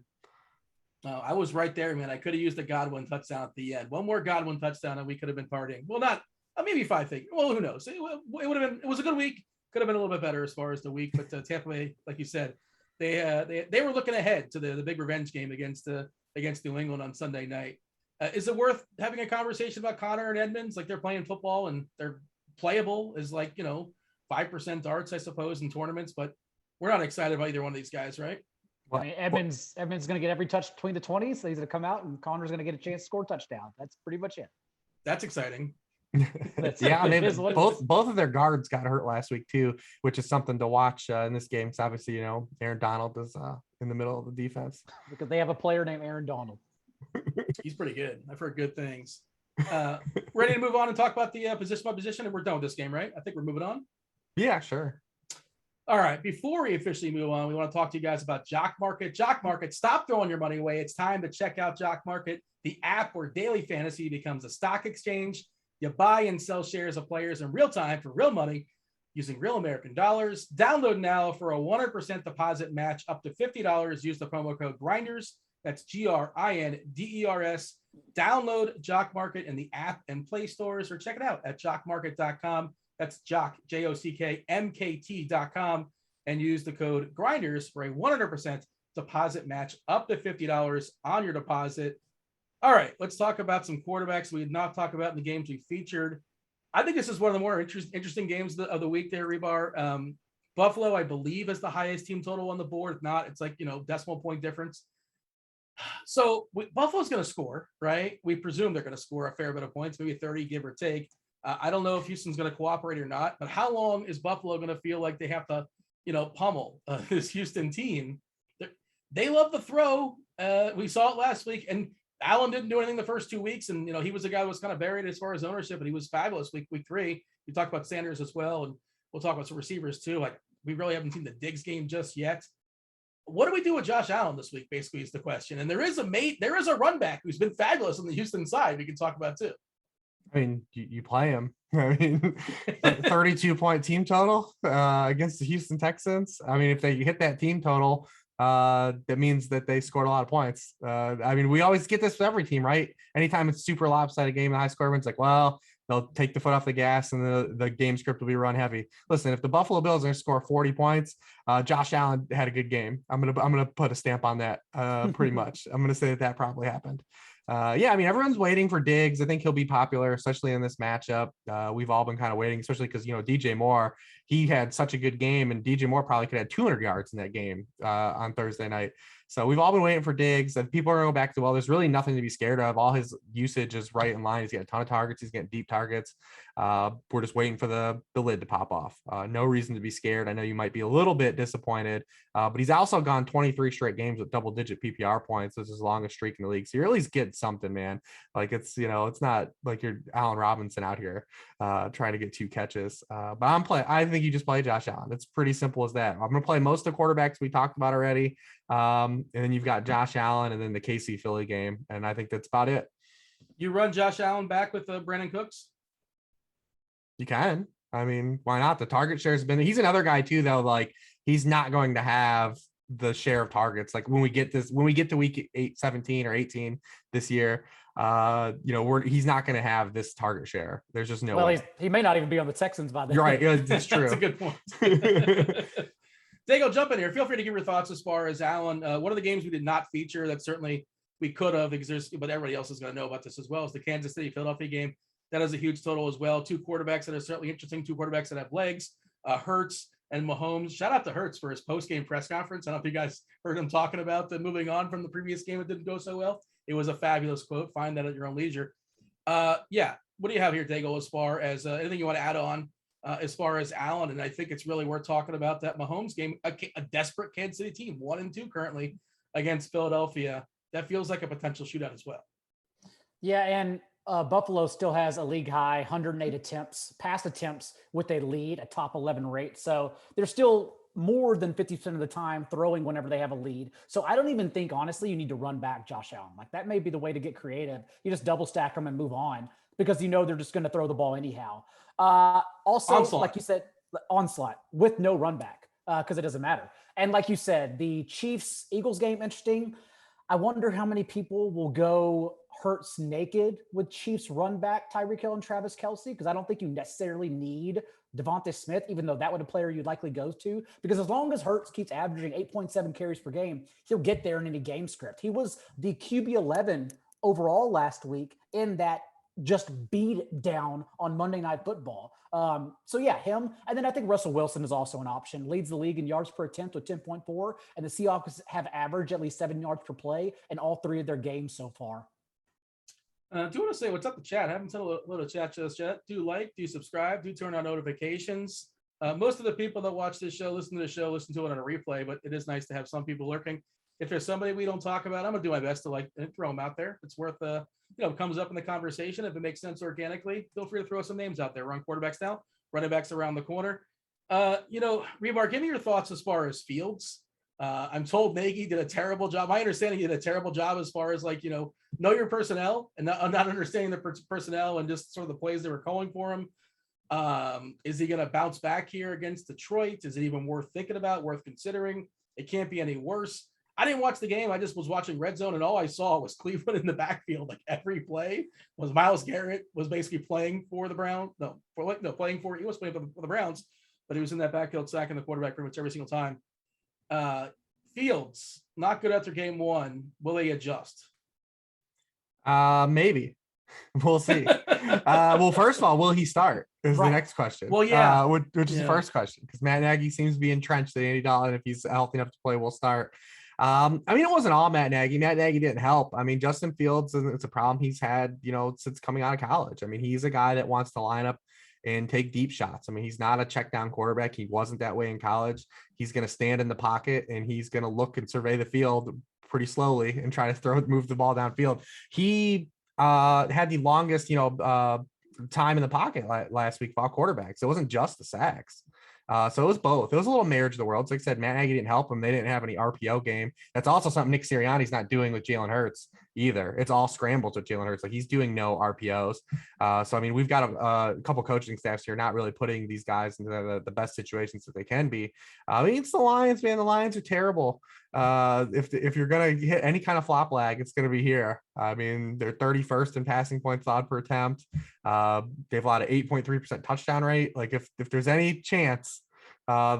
I was right there, man. I could have used a Godwin touchdown at the end. One more Godwin touchdown, and we could have been partying. Well, not maybe 5 figures. Well, who knows? It would have been. It was a good week. Could have been a little bit better as far as the week. But Tampa Bay, like you said, they were looking ahead to the big revenge game against New England on Sunday night. Is it worth having a conversation about Connor and Edmonds? Like they're playing football and they're playable as 5% darts, I suppose, in tournaments. But we're not excited about either one of these guys, right? Well, I mean, Edmonds going to get every touch between the 20s. So he's going to come out, and Connor's going to get a chance to score a touchdown. That's pretty much it. That's exciting. Yeah, both of their guards got hurt last week too, which is something to watch in this game. So obviously, Aaron Donald is in the middle of the defense because they have a player named Aaron Donald. He's pretty good. I've heard good things. Ready to move on and talk about the position by position, and we're done with this game, right? I think we're moving on. Yeah, sure. All right. Before we officially move on, we want to talk to you guys about Jock Market. Jock Market, stop throwing your money away. It's time to check out Jock Market, the app where daily fantasy becomes a stock exchange. You buy and sell shares of players in real time for real money using real American dollars. Download now for a 100% deposit match up to $50. Use the promo code GRINDERS. That's GRINDERS. Download Jock Market in the app and Play stores, or check it out at jockmarket.com. That's Jock, JOCKMKT.com, and use the code GRINDERS for a 100% deposit match up to $50 on your deposit. All right, let's talk about some quarterbacks we did not talk about in the games we featured. I think this is one of the more interesting games of the week there, Hribar. Buffalo, I believe, is the highest team total on the board. If not, it's like, decimal point difference. So Buffalo's going to score, right? We presume they're going to score a fair bit of points, maybe 30, give or take. I don't know if Houston's going to cooperate or not, but how long is Buffalo going to feel like they have to, pummel this Houston team? They love the throw. We saw it last week, and Allen didn't do anything the first 2 weeks, and he was a guy who was kind of buried as far as ownership, and he was fabulous week 3. We talked about Sanders as well, and we'll talk about some receivers too. Like, we really haven't seen the Diggs game just yet. What do we do with Josh Allen this week, basically, is the question. And there is a run back who's been fabulous on the Houston side we can talk about too. I mean, you play him. I mean, 32-point team total against the Houston Texans. I mean, if they hit that team total, that means that they scored a lot of points. I mean, we always get this with every team, right? Anytime it's super lopsided game, the high score wins, like, well, they'll take the foot off the gas and the game script will be run heavy. Listen, if the Buffalo Bills are going to score 40 points, Josh Allen had a good game. I'm gonna put a stamp on that pretty much. I'm going to say that probably happened. Yeah, I mean, everyone's waiting for Diggs. I think he'll be popular, especially in this matchup. We've all been kind of waiting, especially because, DJ Moore, he had such a good game, and DJ Moore probably could have 200 yards in that game on Thursday night. So we've all been waiting for Diggs, and people are going to go back to, well, there's really nothing to be scared of. All his usage is right in line. He's got a ton of targets. He's getting deep targets. We're just waiting for the lid to pop off. No reason to be scared. I know you might be a little bit disappointed, but he's also gone 23 straight games with double-digit PPR points. This is his longest streak in the league. So you're at least getting something, man. Like it's not like you're Allen Robinson out here trying to get 2 catches. But I think you just play Josh Allen. It's pretty simple as that. I'm going to play most of the quarterbacks we talked about already. And then you've got Josh Allen and then the KC Philly game. And I think that's about it. You run Josh Allen back with Brandon Cooks? You can. I mean, why not? The target share has been, he's another guy too, though. Like he's not going to have the share of targets. Like when we get to week 17 or 18 this year, he's not going to have this target share. There's just no way. He may not even be on the Texans by then. You're right. Yeah, that's true. That's a good point. Daigle, jump in here. Feel free to give your thoughts as far as Allen. One of the games we did not feature that certainly we could have, because but everybody else is going to know about this as well, is the Kansas City Philadelphia game. That is a huge total as well. 2 quarterbacks that are certainly interesting. 2 quarterbacks that have legs. Hurts and Mahomes. Shout out to Hurts for his post-game press conference. I don't know if you guys heard him talking about moving on from the previous game. It didn't go so well. It was a fabulous quote. Find that at your own leisure. Yeah. What do you have here, Daigle, as far as anything you want to add on as far as Allen? And I think it's really worth talking about that Mahomes game, a desperate Kansas City team, 1-2 currently against Philadelphia. That feels like a potential shootout as well. Yeah, and Buffalo still has a league high 108 pass attempts with a lead, a top 11 rate. So they're still more than 50% of the time throwing whenever they have a lead. So I don't even think, honestly, you need to run back Josh Allen. Like that may be the way to get creative. You just double stack them and move on because they're just going to throw the ball anyhow. Also, onslaught. Like you said, onslaught with no run back because it doesn't matter. And like you said, the Chiefs-Eagles game, interesting. I wonder how many people will go Hurts naked with Chiefs run back Tyreek Hill and Travis Kelce, because I don't think you necessarily need Devontae Smith, even though that would a player you'd likely go to, because as long as Hurts keeps averaging 8.7 carries per game, he'll get there in any game script. He was the QB 11 overall last week in that just beat down on Monday Night Football. So yeah, him. And then I think Russell Wilson is also an option. Leads the league in yards per attempt with 10.4, and the Seahawks have averaged at least 7 yards per play in all 3 of their games so far. Do you want to say what's up the chat? I haven't said a little chat just yet. Do like, do subscribe, do turn on notifications. Most of the people that watch this show, listen to the show, listen to it on a replay, but it is nice to have some people lurking. If there's somebody we don't talk about, I'm gonna do my best to throw them out there. It's worth comes up in the conversation. If it makes sense organically, feel free to throw some names out there. We're on quarterbacks now, running backs around the corner. Hribar, give me your thoughts as far as Fields. I'm told Nagy did a terrible job. My understanding, he did a terrible job as far as know your personnel and not understanding the personnel and just sort of the plays they were calling for him. Is he going to bounce back here against Detroit? Is it even worth thinking about, worth considering? It can't be any worse. I didn't watch the game. I just was watching Red Zone, and all I saw was Cleveland in the backfield. Like every play was Myles Garrett was basically playing for the Browns. He was playing for the Browns, but he was in that backfield sacking the quarterback pretty much every single time. Fields, not good after game 1. Will they adjust? Maybe. We'll see. Well, first of all, will he start? Is the next question. Well, yeah. Which is the first question, because Matt Nagy seems to be entrenched that Andy Dalton, if he's healthy enough to play, will start. It wasn't all Matt Nagy. Matt Nagy didn't help. Justin Fields, it's a problem he's had, since coming out of college. He's a guy that wants to line up and take deep shots. He's not a check down quarterback. He wasn't that way in college. He's going to stand in the pocket and he's going to look and survey the field pretty slowly and try to move the ball downfield. He had the longest, time in the pocket last week of all quarterbacks. It wasn't just the sacks. So it was both. It was a little marriage of the worlds. Like I said, Matt Nagy didn't help him. They didn't have any RPO game. That's also something Nick Sirianni's not doing with Jalen Hurts either. It's all scrambles with Jalen Hurts. Like he's doing no RPOs. We've got a couple coaching staffs here not really putting these guys into the best situations that they can be. It's the Lions, man. The Lions are terrible. If you're gonna hit any kind of flop lag, it's gonna be here. They're 31st in passing points allowed per attempt. They've allowed an 8.3% touchdown rate. Like if there's any chance,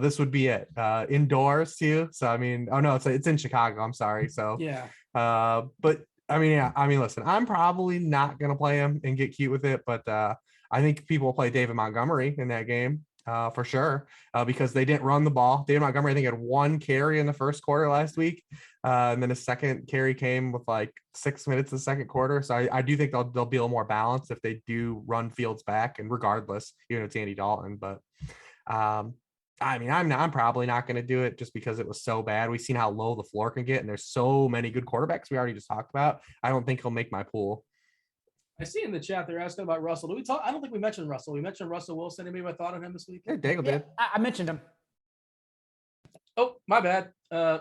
this would be it. Indoors too. So it's in Chicago. I'm sorry. So yeah. But I mean, yeah. I mean, listen, I'm probably not gonna play him and get cute with it, but I think people will play David Montgomery in that game for sure because they didn't run the ball. David Montgomery, I think, had 1 carry in the first quarter last week, and then his second carry came with like 6 minutes in the second quarter. So I do think they'll be a little more balanced if they do run Fields back, and regardless, even if it's Andy Dalton, but. I mean, I'm probably not going to do it just because it was so bad. We've seen how low the floor can get, and there's so many good quarterbacks we already just talked about. I don't think he'll make my pool. I see in the chat they're asking about Russell. Do we talk? I don't think we mentioned Russell. We mentioned Russell Wilson. Anybody have a thought on him this week? Yeah, Daigle did. I mentioned him. Oh, my bad. I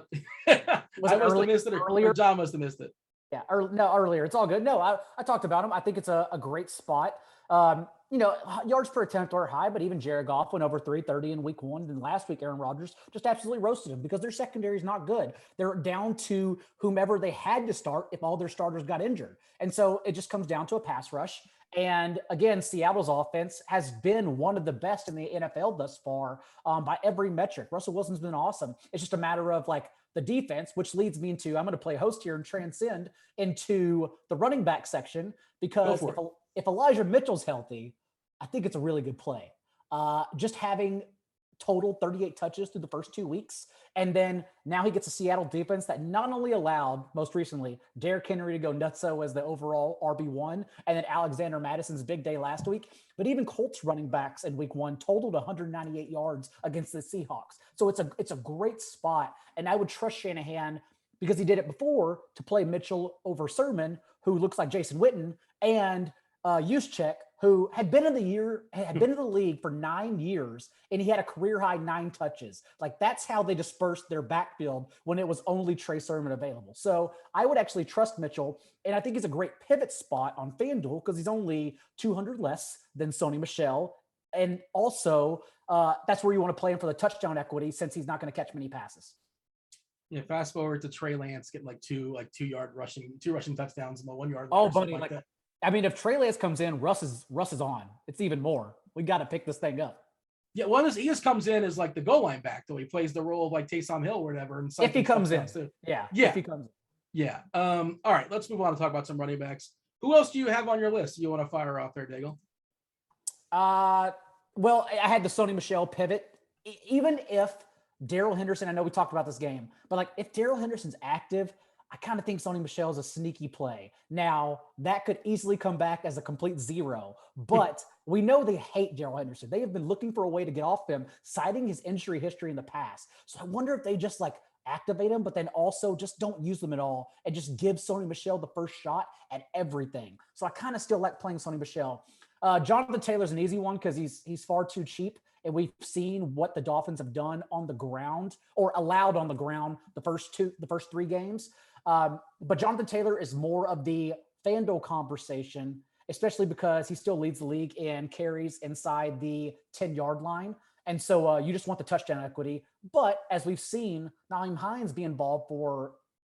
must have missed it, or John must have missed it. Yeah, earlier. It's all good. No, I talked about him. I think it's a great spot. Yards per attempt are high, but even Jared Goff went over 330 in week 1. And last week, Aaron Rodgers just absolutely roasted him because their secondary is not good. They're down to whomever they had to start if all their starters got injured. And so it just comes down to a pass rush. And again, Seattle's offense has been one of the best in the NFL thus far by every metric. Russell Wilson's been awesome. It's just a matter of like the defense, which leads me into, I'm going to play host here and transcend into the running back section because if Elijah Mitchell's healthy, I think it's a really good play. Just having total 38 touches through the first 2 weeks. And then now he gets a Seattle defense that not only allowed, most recently, Derrick Henry to go nutso as the overall RB1, and then Alexander Madison's big day last week, but even Colts running backs in week 1 totaled 198 yards against the Seahawks. So it's a great spot. And I would trust Shanahan because he did it before to play Mitchell over Sermon, who looks like Jason Witten, and Juszczyk, who had been in the league for 9 years, and he had a career high 9 touches. Like that's how they dispersed their backfield when it was only Trey Sermon available. So I would actually trust Mitchell, and I think he's a great pivot spot on FanDuel because he's only 200 less than Sony Michel, and also that's where you want to play him for the touchdown equity since he's not going to catch many passes. Yeah, fast forward to Trey Lance getting like 2 rushing touchdowns and the 1 yard. Oh, buddy, like that. I mean, if Trey Lance comes in, Russ is on. It's even more. We got to pick this thing up. Yeah, he just comes in as like the goal line back, though he plays the role of like Taysom Hill or whatever. And if he comes in, yeah. If he comes in, yeah. All right, let's move on to talk about some running backs. Who else do you have on your list? You want to fire off there, Daigle? Well, I had the Sony Michel pivot. Even if Darrell Henderson, I know we talked about this game, but like if Darrell Henderson's active, I kind of think Sony Michel is a sneaky play. Now, that could easily come back as a complete 0, but we know they hate Darrell Henderson. They have been looking for a way to get off him, citing his injury history in the past. So I wonder if they just like activate him, but then also just don't use them at all and just give Sony Michel the first shot at everything. So I kind of still like playing Sony Michel. Jonathan Taylor's an easy one because he's far too cheap. And we've seen what the Dolphins have done on the ground or allowed on the ground the first 3 games. But Jonathan Taylor is more of the FanDuel conversation, especially because he still leads the league in carries inside the 10-yard line. And so you just want the touchdown equity. But as we've seen, Nyheim Hines be involved for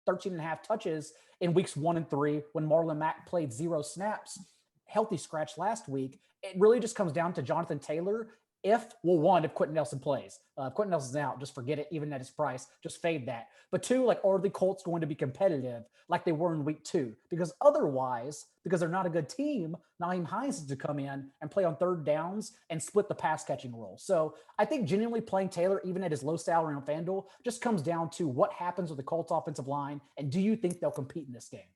13.5 touches in weeks 1 and 3 when Marlon Mack played 0 snaps, healthy scratch last week. It really just comes down to Jonathan Taylor. If Quentin Nelson plays. If Quentin Nelson's out, just forget it, even at his price. Just fade that. But 2, like, are the Colts going to be competitive like they were in week 2? Because otherwise, because they're not a good team, Nyheim Hines is to come in and play on 3rd downs and split the pass catching role. So I think genuinely playing Taylor, even at his low salary on FanDuel, just comes down to what happens with the Colts offensive line. And do you think they'll compete in this game?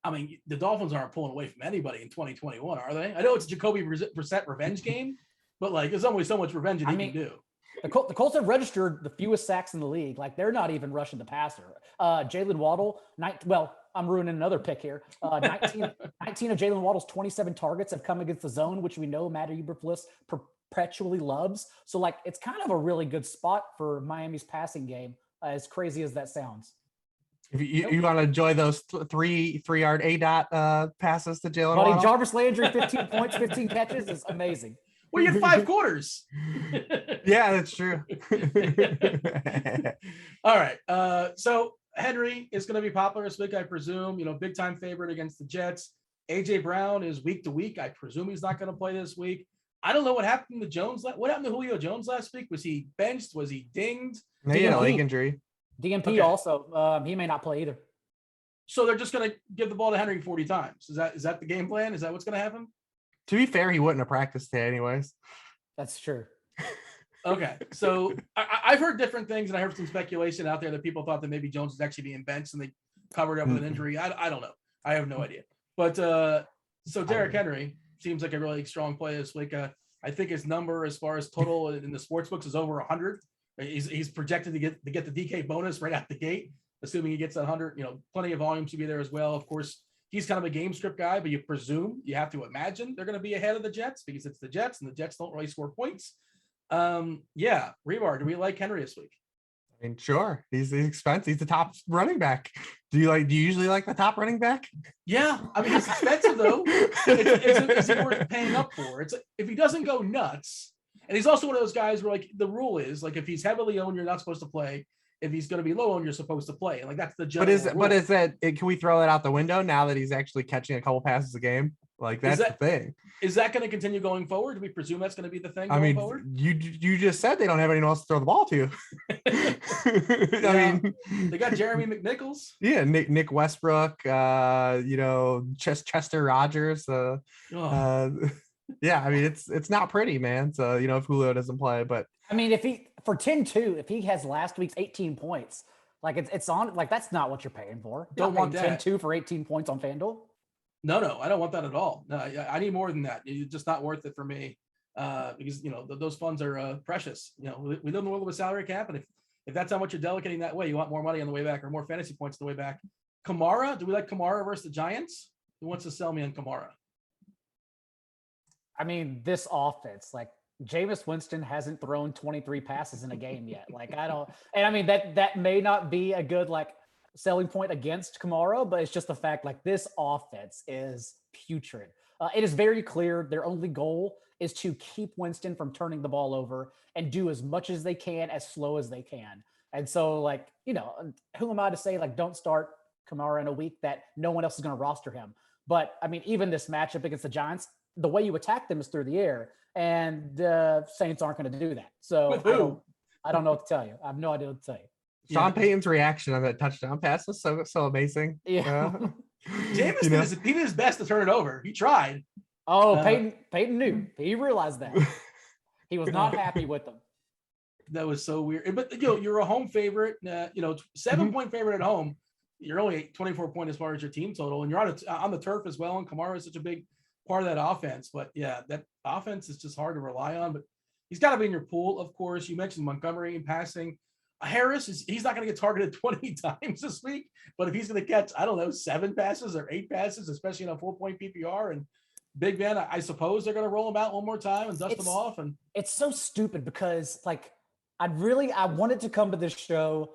I mean, the Dolphins aren't pulling away from anybody in 2021, are they? I know it's a Jacoby Brissett revenge game. But like, there's only so much revenge that he can do. The Colts have registered the fewest sacks in the league. Like they're not even rushing the passer. Jalen Waddle, I'm ruining another pick here. 19 of Jalen Waddle's 27 targets have come against the zone, which we know Matt Eberflus perpetually loves. So like, it's kind of a really good spot for Miami's passing game, as crazy as that sounds. If you want to enjoy those 3-yard ADOT passes to Jalen Waddle. Jarvis Landry, 15 points, 15 catches is amazing. Well, you had 5 quarters. Yeah, that's true. All right. So Henry is going to be popular this week, I presume. Big time favorite against the Jets. AJ Brown is week to week. I presume he's not going to play this week. I don't know what happened to Jones. What happened to Julio Jones last week? Was he benched? Was he dinged? He had a leg injury. DMP also. He may not play either. So they're just going to give the ball to Henry 40 times. Is that the game plan? Is that what's going to happen? To be fair, he wouldn't have practiced today anyways. That's true. Okay. So I've heard different things, and I heard some speculation out there that people thought that maybe Jones was actually being benched and they covered up with an injury. I don't know. I have no idea. But so Derrick Henry seems like a really strong play this week. I think his number as far as total in the sports books is over 100. He's projected to get the DK bonus right out the gate, assuming he gets that 100. Plenty of volume to be there as well. Of course, he's kind of a game script guy, but you have to imagine they're going to be ahead of the Jets because it's the Jets, and the Jets don't really score points. Yeah, Hribar, do we like Henry this week? I mean, sure. He's expensive. He's the top running back. Do you usually like the top running back? Yeah, I mean, it's expensive though. It's worth paying up for. It's if he doesn't go nuts, and he's also one of those guys where like the rule is like if he's heavily owned, you're not supposed to play. If he's going to be low owned, you're supposed to play. And like that's the general rule. But is that? Can we throw that out the window now that he's actually catching a couple passes a game? Like that's the thing. Is that going to continue going forward? Do we presume that's going to be the thing? I mean, forward? you just said they don't have anyone else to throw the ball to. I mean, they got Jeremy McNichols. Yeah, Nick Westbrook. Chester Rogers. Yeah, I mean it's not pretty, man. So if Julio doesn't play, but I mean, if he for 10-2, if he has last week's 18 points, like it's on like that's not what you're paying for. Don't want 10-2 for 18 points on FanDuel. No, I don't want that at all. No, I need more than that. It's just not worth it for me because, those funds are precious. We live in the world of a salary cap. And if that's how much you're delegating that way, you want more money on the way back or more fantasy points on the way back. Kamara, do we like Kamara versus the Giants? Who wants to sell me on Kamara? I mean, this offense, like Jameis Winston hasn't thrown 23 passes in a game yet. Like I mean, that may not be a good, selling point against Kamara, but it's just the fact this offense is putrid. It is very clear their only goal is to keep Winston from turning the ball over and do as much as they can as slow as they can. And so who am I to say don't start Kamara in a week that no one else is going to roster him? But I mean, even this matchup against the Giants, the way you attack them is through the air, and the Saints aren't going to do that. So I don't know what to tell you. I have no idea what to tell you. Sean Payton's reaction on that touchdown pass was so amazing. Yeah. Jameis he did his best to turn it over. He tried. Oh, Payton knew. He realized that. He was not happy with them. That was so weird. But you're a home favorite. 7-point favorite at home. You're only 24 points as far as your team total, and you're on the turf as well. And Kamara is such a big part of that offense. But yeah, that offense is just hard to rely on. But he's got to be in your pool, of course. You mentioned Montgomery in passing. Harris he's not going to get targeted 20 times this week, but if he's going to catch, 7 passes or 8 passes, especially in a 4-point PPR and Big Ben, I suppose they're going to roll him out one more time and dust him off. And it's so stupid because I wanted to come to this show.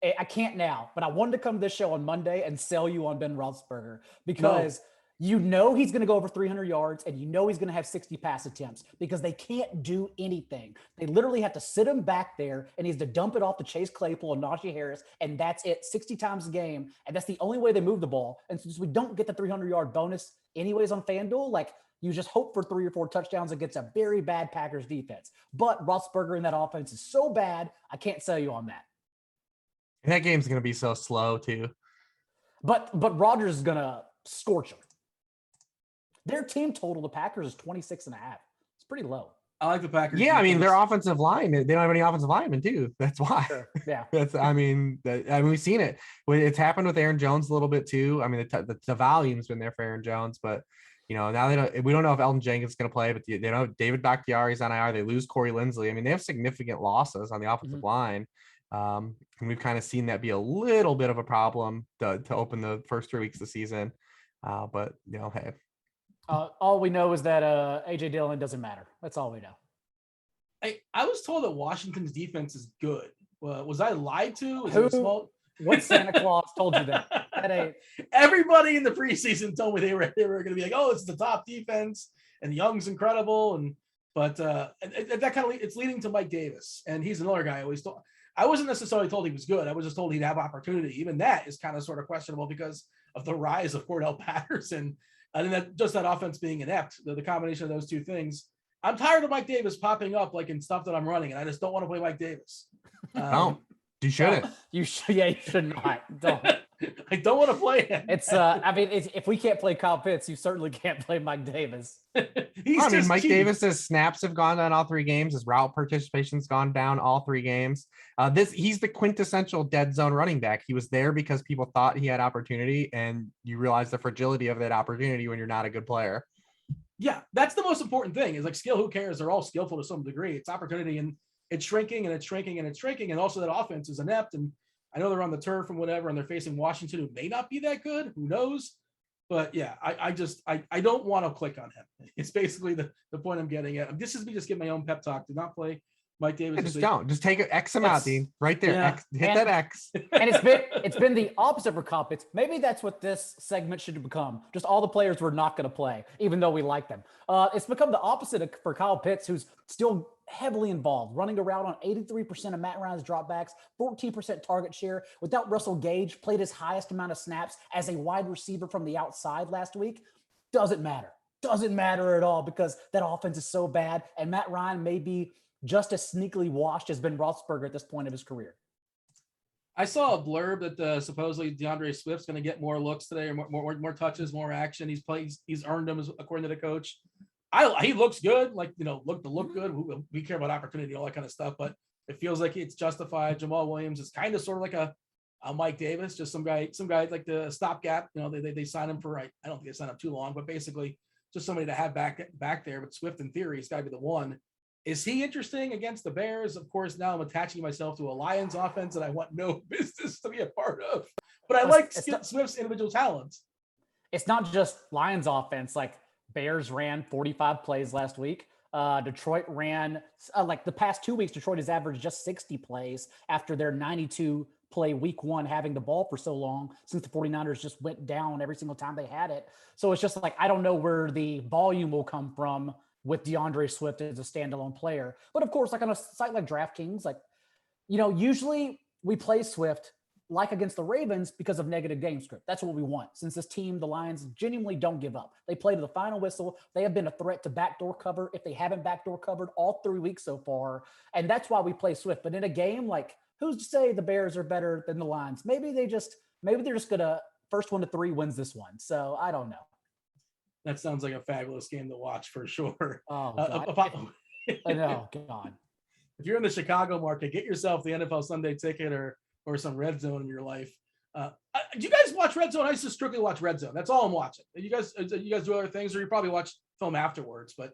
I can't now, but I wanted to come to this show on Monday and sell you on Ben Roethlisberger because he's going to go over 300 yards and he's going to have 60 pass attempts because they can't do anything. They literally have to sit him back there and he's to dump it off to Chase Claypool and Najee Harris. And that's it 60 times a game. And that's the only way they move the ball. And since we don't get the 300-yard bonus anyways on FanDuel, you just hope for 3 or 4 touchdowns against a very bad Packers defense. But Roethlisberger in that offense is so bad, I can't sell you on that. And that game's going to be so slow too. But Rodgers is going to scorch them. Their team total, the Packers, is 26.5. It's pretty low. I like the Packers. Yeah, I mean, their offensive line, they don't have any offensive linemen too. That's why. Sure. Yeah. We've seen it. It's happened with Aaron Jones a little bit too. I mean, the volume's been there for Aaron Jones, but now we don't know if Elton Jenkins is going to play, but they know David Bakhtiari's on IR. They lose Corey Linsley. I mean, they have significant losses on the offensive line. And we've kind of seen that be a little bit of a problem to open the first 3 weeks of the season. But hey. All we know is that AJ Dillon doesn't matter. That's all we know. I was told that Washington's defense is good. Was I lied to? Is it a small? What Santa Claus told you that? Everybody in the preseason told me they were going to be like, oh, it's the top defense and Young's incredible. But that kind of it's leading to Mike Davis, and he's another guy I always thought. I wasn't necessarily told he was good. I was just told he'd have opportunity. Even that is kind of sort of questionable because of the rise of Cordell Patterson. I think that offense being inept, the combination of those two things. I'm tired of Mike Davis popping up in stuff that I'm running, and I just don't want to play Mike Davis. No, you shouldn't. You should not. Don't. I don't want to play him. It's I mean, if we can't play Kyle Pitts, you certainly can't play Mike Davis. Mike Davis's snaps have gone down all 3 games. His route participation's gone down all 3 games. He's the quintessential dead zone running back. He was there because people thought he had opportunity, and you realize the fragility of that opportunity when you're not a good player. Yeah, that's the most important thing is like skill. Who cares? They're all skillful to some degree. It's opportunity, and it's shrinking and it's shrinking and it's shrinking. And also that offense is inept. And I know they're on the turf and whatever, and they're facing Washington, who may not be that good. Who knows? But yeah, I don't want to click on him. It's basically the point I'm getting at. This is me just getting my own pep talk. Do not play Mike Davis. Just take an X amount, Dean, right there. Yeah. Hit that X. And it's been the opposite for Kyle Pitts. Maybe that's what this segment should become. Just all the players we're not going to play, even though we like them. It's become the opposite for Kyle Pitts, who's still heavily involved, running around on 83% of Matt Ryan's dropbacks, 14% target share. Without Russell Gage, played his highest amount of snaps as a wide receiver from the outside last week. Doesn't matter at all because that offense is so bad. And Matt Ryan may be just as sneakily washed as Ben Roethlisberger at this point of his career. I saw a blurb that supposedly DeAndre Swift's going to get more looks today, or more touches, more action. He's earned them according to the coach. He looks good, like, look good. We care about opportunity, all that kind of stuff, but it feels like it's justified. Jamal Williams is kind of sort of like a Mike Davis, just some guy like the stopgap. They signed him for, I don't think they signed up too long, but basically just somebody to have back there. But Swift, in theory, has got to be the one. Is he interesting against the Bears? Of course, now I'm attaching myself to a Lions offense that I want no business to be a part of. But I like Swift's individual talents. It's not just Lions offense. Like, Bears ran 45 plays last week. Detroit ran like the past 2 weeks. Detroit has averaged just 60 plays after their 92 play week 1, having the ball for so long since the 49ers just went down every single time they had it. So it's just like, I don't know where the volume will come from with DeAndre Swift as a standalone player. But of course, like on a site like DraftKings, usually we play Swift like against the Ravens because of negative game script. That's what we want. Since this team, the Lions, genuinely don't give up. They play to the final whistle. They have been a threat to backdoor cover if they haven't backdoor covered all 3 weeks so far. And that's why we play Swift. But in a game, like, who's to say the Bears are better than the Lions? Maybe they're just gonna first 1 to 3 wins this one. So I don't know. That sounds like a fabulous game to watch for sure. Oh, God. I know, God. If you're in the Chicago market, get yourself the NFL Sunday ticket or some Red Zone in your life. Do you guys watch Red Zone? I used to strictly watch Red Zone. That's all I'm watching. You guys do other things, or you probably watch film afterwards. But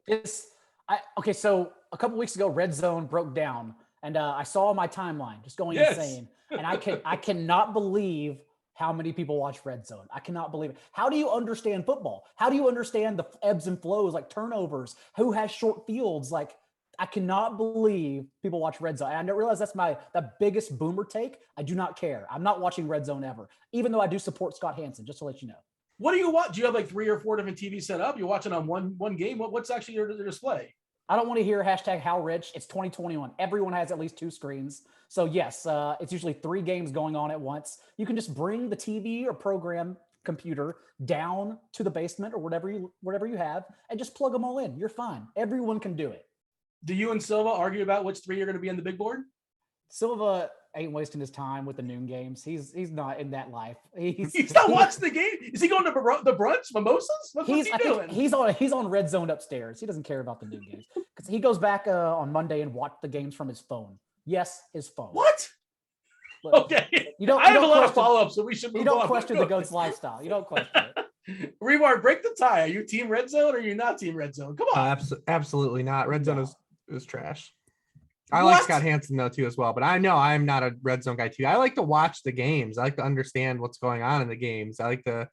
okay. So a couple weeks ago, Red Zone broke down, and I saw my timeline just going insane. And I cannot believe how many people watch Red Zone. I cannot believe it. How do you understand football? How do you understand the ebbs and flows, like turnovers? Who has short fields? Like, I cannot believe people watch Red Zone. And I realize that's the biggest boomer take. I do not care. I'm not watching Red Zone ever, even though I do support Scott Hansen, just to let you know. What do you watch? Do you have like 3 or 4 different TVs set up? You're watching on one game? What's actually your display? I don't want to hear hashtag how rich. It's 2021. Everyone has at least 2 screens. So yes, it's usually 3 games going on at once. You can just bring the TV or program computer down to the basement or whatever you have and just plug them all in. You're fine. Everyone can do it. Do you and Silva argue about which 3 are going to be on the big board? Silva ain't wasting his time with the noon games. He's not in that life. He's not watching the game. Is he going to the brunch mimosas? What's he doing? He's on Red Zone upstairs. He doesn't care about the noon games because he goes back on Monday and watch the games from his phone. Yes, his phone. What? Look, okay. I have a lot of follow-ups, so we should move on. You don't question the GOAT's lifestyle. You don't question it. Hribar, break the tie. Are you team Red Zone or are you not team Red Zone? Come on. Absolutely not. Red Zone is trash. I like Scott Hansen though too as well, but I know I'm not a Red Zone guy too. I like to watch the games. I like to understand what's going on in the games. I like to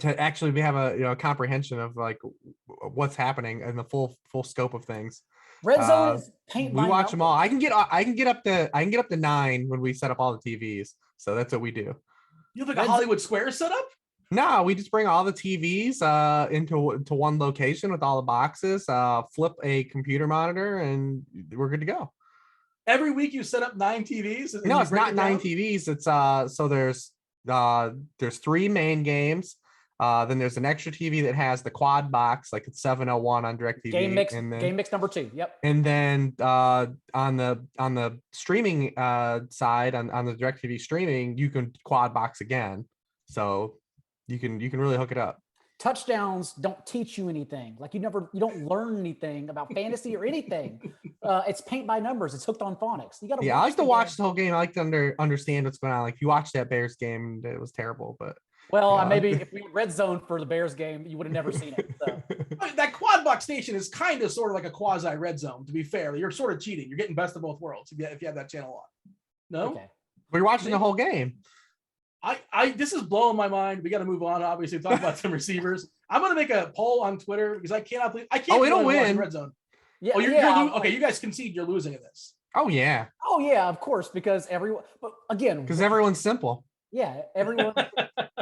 actually have a comprehension of like what's happening and the full scope of things. Red Zone is paint. We watch them all. I can get up to 9 when we set up all the TVs. So that's what we do. You have like a Hollywood Square setup? No, we just bring all the TVs into one location with all the boxes, flip a computer monitor, and we're good to go. Every week you set up 9 TVs? No, it's not 9 TVs. It's so there's 3 main games, Then there's an extra TV that has the quad box, like it's 701 on DirecTV. Game mix, and then, game mix number 2. Yep. And then on the streaming side, on the DirecTV streaming, you can quad box again. So you can really hook it up. Touchdowns don't teach you anything. Like you don't learn anything about fantasy or anything. It's paint by numbers. It's hooked on phonics. You got to. Yeah, I like to watch the whole game. I like to understand what's going on. Like you watched that Bears game, it was terrible, but. Well, maybe if we red zone for the Bears game, you would have never seen it. So. That quad box station is kind of sort of like a quasi red zone, to be fair. You're sort of cheating. You're getting best of both worlds if you have that channel on. No? Okay. We're watching the whole game. This is blowing my mind. We got to move on, obviously, talk about some receivers. I'm going to make a poll on Twitter because I can't it'll win. red zone. Yeah, okay, you guys concede you're losing at this. Oh, yeah. Oh, yeah, of course, because everyone, but again, because everyone's simple. Yeah, everyone.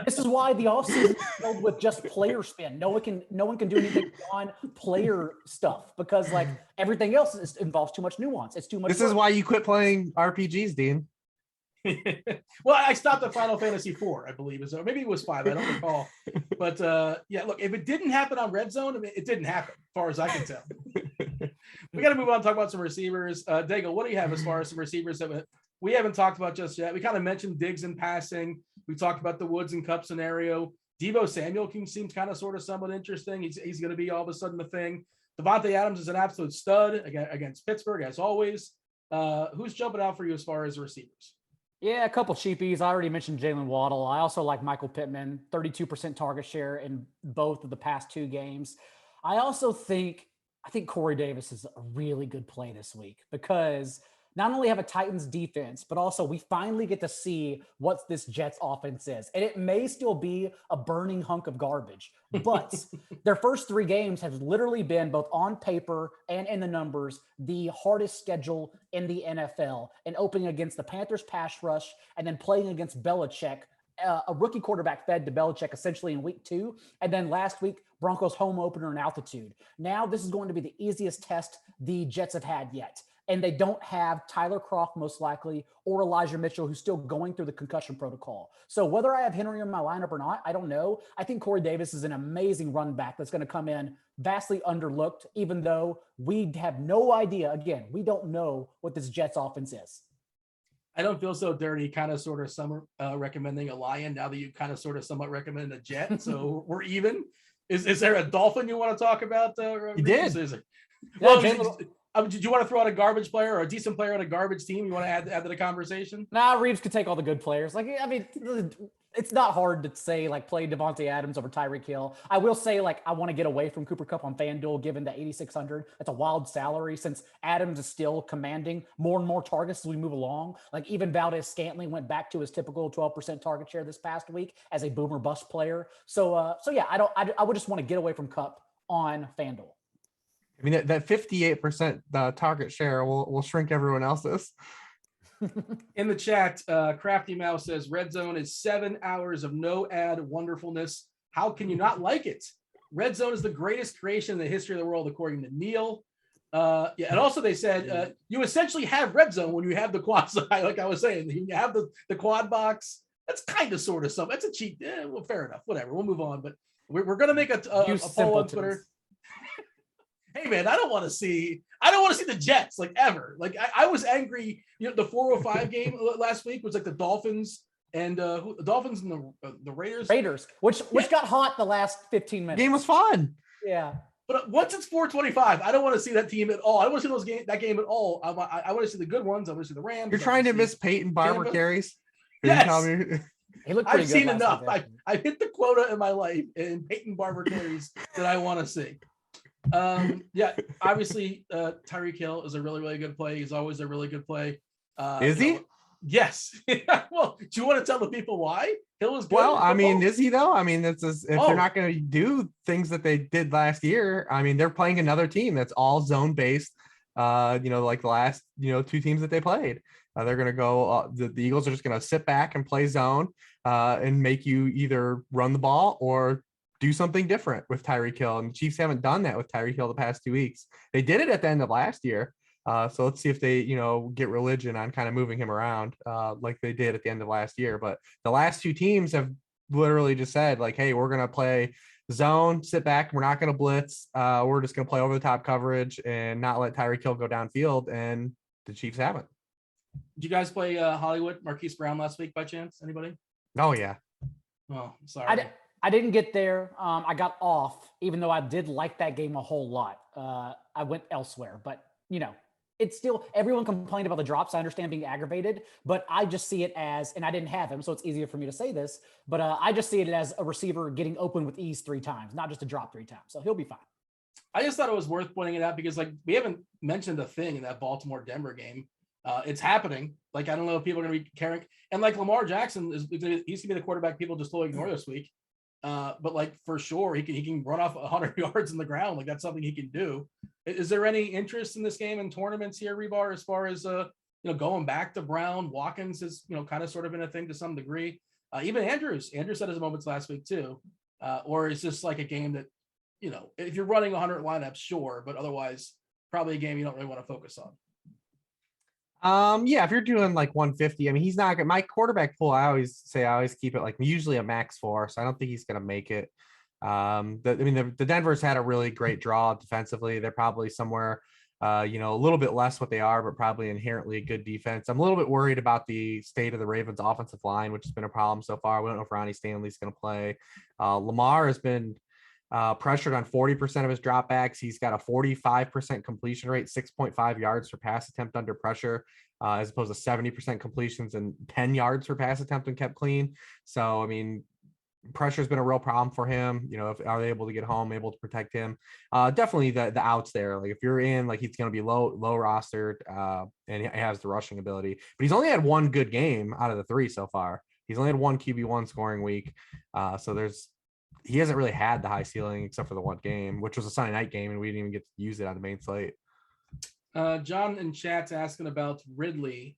This is why the offseason is filled with just player spin. No one can do anything on player stuff because like everything else involves too much nuance. It's too much. This is why you quit playing RPGs, Dean. Well, I stopped at Final Fantasy 4, I believe, or maybe it was 5. I don't recall. But yeah, look, if it didn't happen on Red Zone, I mean, it didn't happen, as far as I can tell. We got to move on and talk about some receivers. Daigle, what do you have as far as some receivers that we haven't talked about just yet? We kind of mentioned Diggs in passing. We talked about the Woods and Cup scenario. Deebo Samuel seems kind of sort of somewhat interesting. He's going to be all of a sudden the thing. Devontae Adams is an absolute stud against Pittsburgh, as always. Who's jumping out for you as far as receivers? Yeah, a couple cheapies. I already mentioned Jalen Waddle. I also like Michael Pittman, 32% target share in both of the past 2 games. I think Corey Davis is a really good play this week because not only have a Titans defense, but also we finally get to see what this Jets offense is. And it may still be a burning hunk of garbage, but their first 3 games have literally been, both on paper and in the numbers, the hardest schedule in the NFL, and opening against the Panthers pass rush and then playing against Belichick, a rookie quarterback fed to Belichick essentially in week 2. And then last week, Broncos home opener in altitude. Now this is going to be the easiest test the Jets have had yet. And they don't have Tyler Kroft, most likely, or Elijah Mitchell, who's still going through the concussion protocol. So whether I have Henry in my lineup or not, I don't know. I think Corey Davis is an amazing run back that's going to come in vastly underlooked, even though we have no idea. Again, we don't know what this Jets offense is. I don't feel so dirty, kind of sort of recommending a Lion now that you kind of sort of somewhat recommend a Jet. So we're even. Is there a Dolphin you want to talk about? You did. Did you want to throw out a garbage player or a decent player on a garbage team? You want to add to the conversation? Nah, Reeves could take all the good players. Like, I mean, it's not hard to say, like, play Devontae Adams over Tyreek Hill. I will say, like, I want to get away from Cooper Kupp on FanDuel, given the 8,600. That's a wild salary since Adams is still commanding more and more targets as we move along. Like, even Valdez-Scantling went back to his typical 12% target share this past week as a boomer bust player. So yeah, I would just want to get away from Kupp on FanDuel. I mean, that 58% target share will shrink everyone else's. In the chat, Crafty Mouse says, Red Zone is 7 hours of no ad wonderfulness. How can you not like it? Red Zone is the greatest creation in the history of the world, according to Neil. Yeah, and also they said, you essentially have Red Zone when you have the quasi, like I was saying. You have the quad box. That's kind of sort of something. That's a cheat. Well, fair enough. Whatever. We'll move on. But we're going to make a poll on Twitter. Hey man, I don't want to see the Jets like ever. Like I was angry. You know, the 405 game last week was like the Dolphins and the Dolphins and the Raiders, which got hot the last 15 minutes. Game was fun. Yeah, but once it's 425, I don't want to see that team at all. I don't want to see that game at all. I want to see the good ones. I want to see the Rams. You're trying to miss Peyton Barber carries. Yes. He looked pretty I've good seen enough. I've hit the quota in my life in Peyton Barber carries that I want to see. Yeah, obviously Tyreek Hill is a really, really good play. He's always a really good play. Is he? Yes. Well, do you want to tell the people why Hill is good? Well, I mean, is he though? I mean, if they're not going to do things that they did last year, I mean, they're playing another team that's all zone based. Like the last 2 teams that they played. They're going to go. The Eagles are just going to sit back and play zone and make you either run the ball or do something different with Tyreek Hill. And the Chiefs haven't done that with Tyreek Hill the past 2 weeks. They did it at the end of last year. So let's see if they, get religion on kind of moving him around like they did at the end of last year. But the last 2 teams have literally just said like, hey, we're gonna play zone, sit back, we're not gonna blitz. We're just gonna play over the top coverage and not let Tyreek Hill go downfield, and the Chiefs haven't. Did you guys play Hollywood Marquise Brown last week by chance? Anybody? Oh yeah. Oh, sorry. I didn't get there. I got off, even though I did like that game a whole lot. I went elsewhere, but it's still, everyone complained about the drops. I understand being aggravated, but I just see it as, and I didn't have him, so it's easier for me to say this, but I just see it as a receiver getting open with ease 3 times, not just a drop 3 times. So he'll be fine. I just thought it was worth pointing it out because like we haven't mentioned a thing in that Baltimore Denver game. It's happening. Like, I don't know if people are going to be caring. And like Lamar Jackson he's going to be the quarterback people just totally ignore this week. But like for sure he can run off 100 yards in the ground. Like that's something he can do. Is there any interest in this game in tournaments here, Hribar, as far as going back to Brown? Watkins is kind of sort of been a thing to some degree. Even Andrews had his moments last week too. Or is this like a game that if you're running 100 lineups, sure, but otherwise probably a game you don't really want to focus on. Yeah, if you're doing like 150, I mean, he's not gonna, my quarterback pool, I always keep it like usually a max 4, so I don't think he's gonna make it. The Denver's had a really great draw defensively. They're probably somewhere a little bit less what they are, but probably inherently a good defense. I'm a little bit worried about the state of the Ravens offensive line, which has been a problem so far. We don't know if Ronnie Stanley's gonna play. Lamar has been pressured on 40% of his dropbacks. He's got a 45% completion rate, 6.5 yards per pass attempt under pressure, as opposed to 70% completions and 10 yards per pass attempt and kept clean. So, I mean, pressure has been a real problem for him. If are they able to get home, able to protect him? Definitely the outs there. Like if you're in, like he's going to be low rostered, and he has the rushing ability. But he's only had one good game out of the 3 so far. He's only had one QB1 scoring week. So he hasn't really had the high ceiling except for the one game, which was a Sunday night game, and we didn't even get to use it on the main slate. John in chat's asking about Ridley,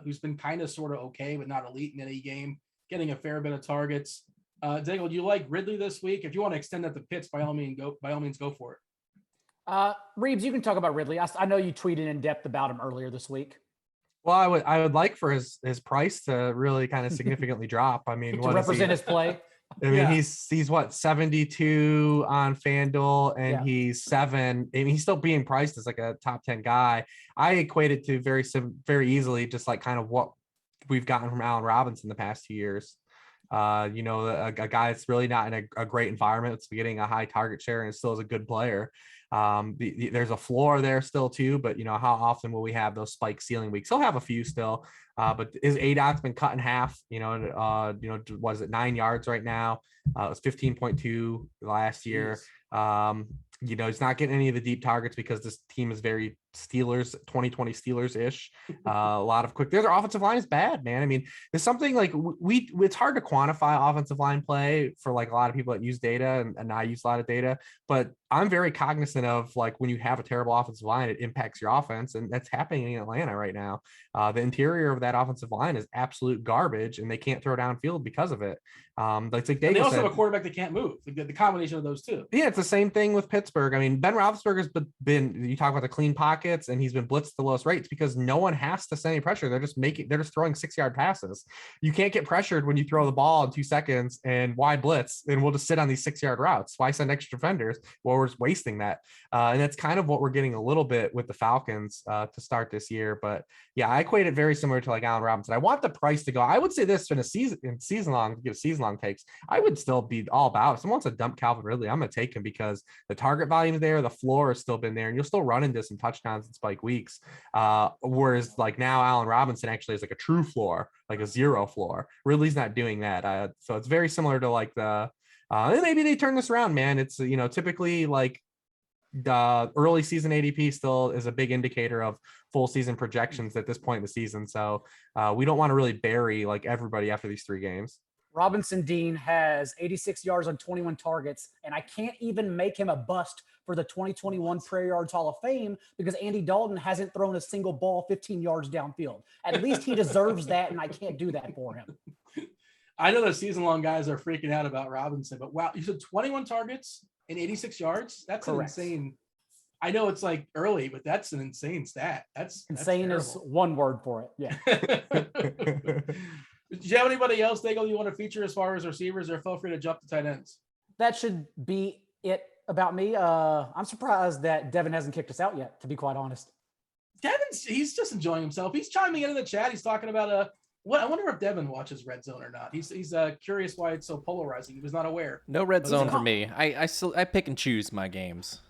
who's been kind of sort of okay, but not elite in any game, getting a fair bit of targets. Daigle, do you like Ridley this week? If you want to extend that to Pitts, by all means, go for it. Reeves, you can talk about Ridley. I know you tweeted in depth about him earlier this week. Well, I would like for his price to really kind of significantly drop. I mean, to represent his play. I mean, he's what, 72 on FanDuel, and he's 7. I mean, he's still being priced as like a top 10 guy. I equate it to very easily, just like kind of what we've gotten from Allen Robinson the past 2 years. A guy that's really not in a great environment. It's getting a high target share and still is a good player. There's a floor there still too, but how often will we have those spike ceiling weeks? He'll have a few still, but his ADOT's been cut in half. Was it 9 yards right now? It was 15.2 last year. He's not getting any of the deep targets because this team is very Steelers, 2020 Steelers-ish. A lot of quick. Their offensive line is bad, man. I mean, there's something like it's hard to quantify offensive line play for like a lot of people that use data, and I use a lot of data, but I'm very cognizant of like when you have a terrible offensive line, it impacts your offense, and that's happening in Atlanta right now. The interior of that offensive line is absolute garbage, and they can't throw downfield because of it. Like Daigle they also said, have a quarterback that can't move. The combination of those two. Yeah, it's the same thing with Pittsburgh. I mean, Ben Roethlisberger's been you talk about the clean pockets, and he's been blitzed at the lowest rates because no one has to send any pressure. They're just throwing 6-yard passes. You can't get pressured when you throw the ball in 2 seconds and wide blitz, and we'll just sit on these 6-yard routes. Why send extra defenders? Well, we're just wasting that. And that's kind of what we're getting a little bit with the Falcons to start this year. But yeah, I equate it very similar to like Allen Robinson. I want the price to go. I would say this in season long takes. I would still be all about, if someone wants to dump Calvin Ridley, I'm going to take him because the target volume is there. The floor has still been there, and you'll still run into some touchdowns in spike weeks. Whereas like now Allen Robinson actually is like a true floor, like a 0 floor. Ridley's not doing that. So it's very similar to like and maybe they turn this around, man. It's, typically like the early season ADP still is a big indicator of full season projections at this point in the season. So we don't want to really bury like everybody after these 3 games. Robinson Dean has 86 yards on 21 targets, and I can't even make him a bust for the 2021 Prayer Yards Hall of Fame because Andy Dalton hasn't thrown a single ball 15 yards downfield. At least he deserves that, and I can't do that for him. I know the season-long guys are freaking out about Robinson, but wow, you said 21 targets and 86 yards? That's Correct. An insane. I know it's like early, but that's an insane stat. That's insane is one word for it. Yeah. Do you have anybody else, Daigle, you want to feature as far as receivers, or feel free to jump to tight ends? That should be it about me. I'm surprised that Devin hasn't kicked us out yet, to be quite honest. He's just enjoying himself. He's chiming in the chat. He's talking about what I wonder if Devin watches Red Zone or not. He's curious why it's so polarizing. He was not aware. No Red Zone for me. I pick and choose my games.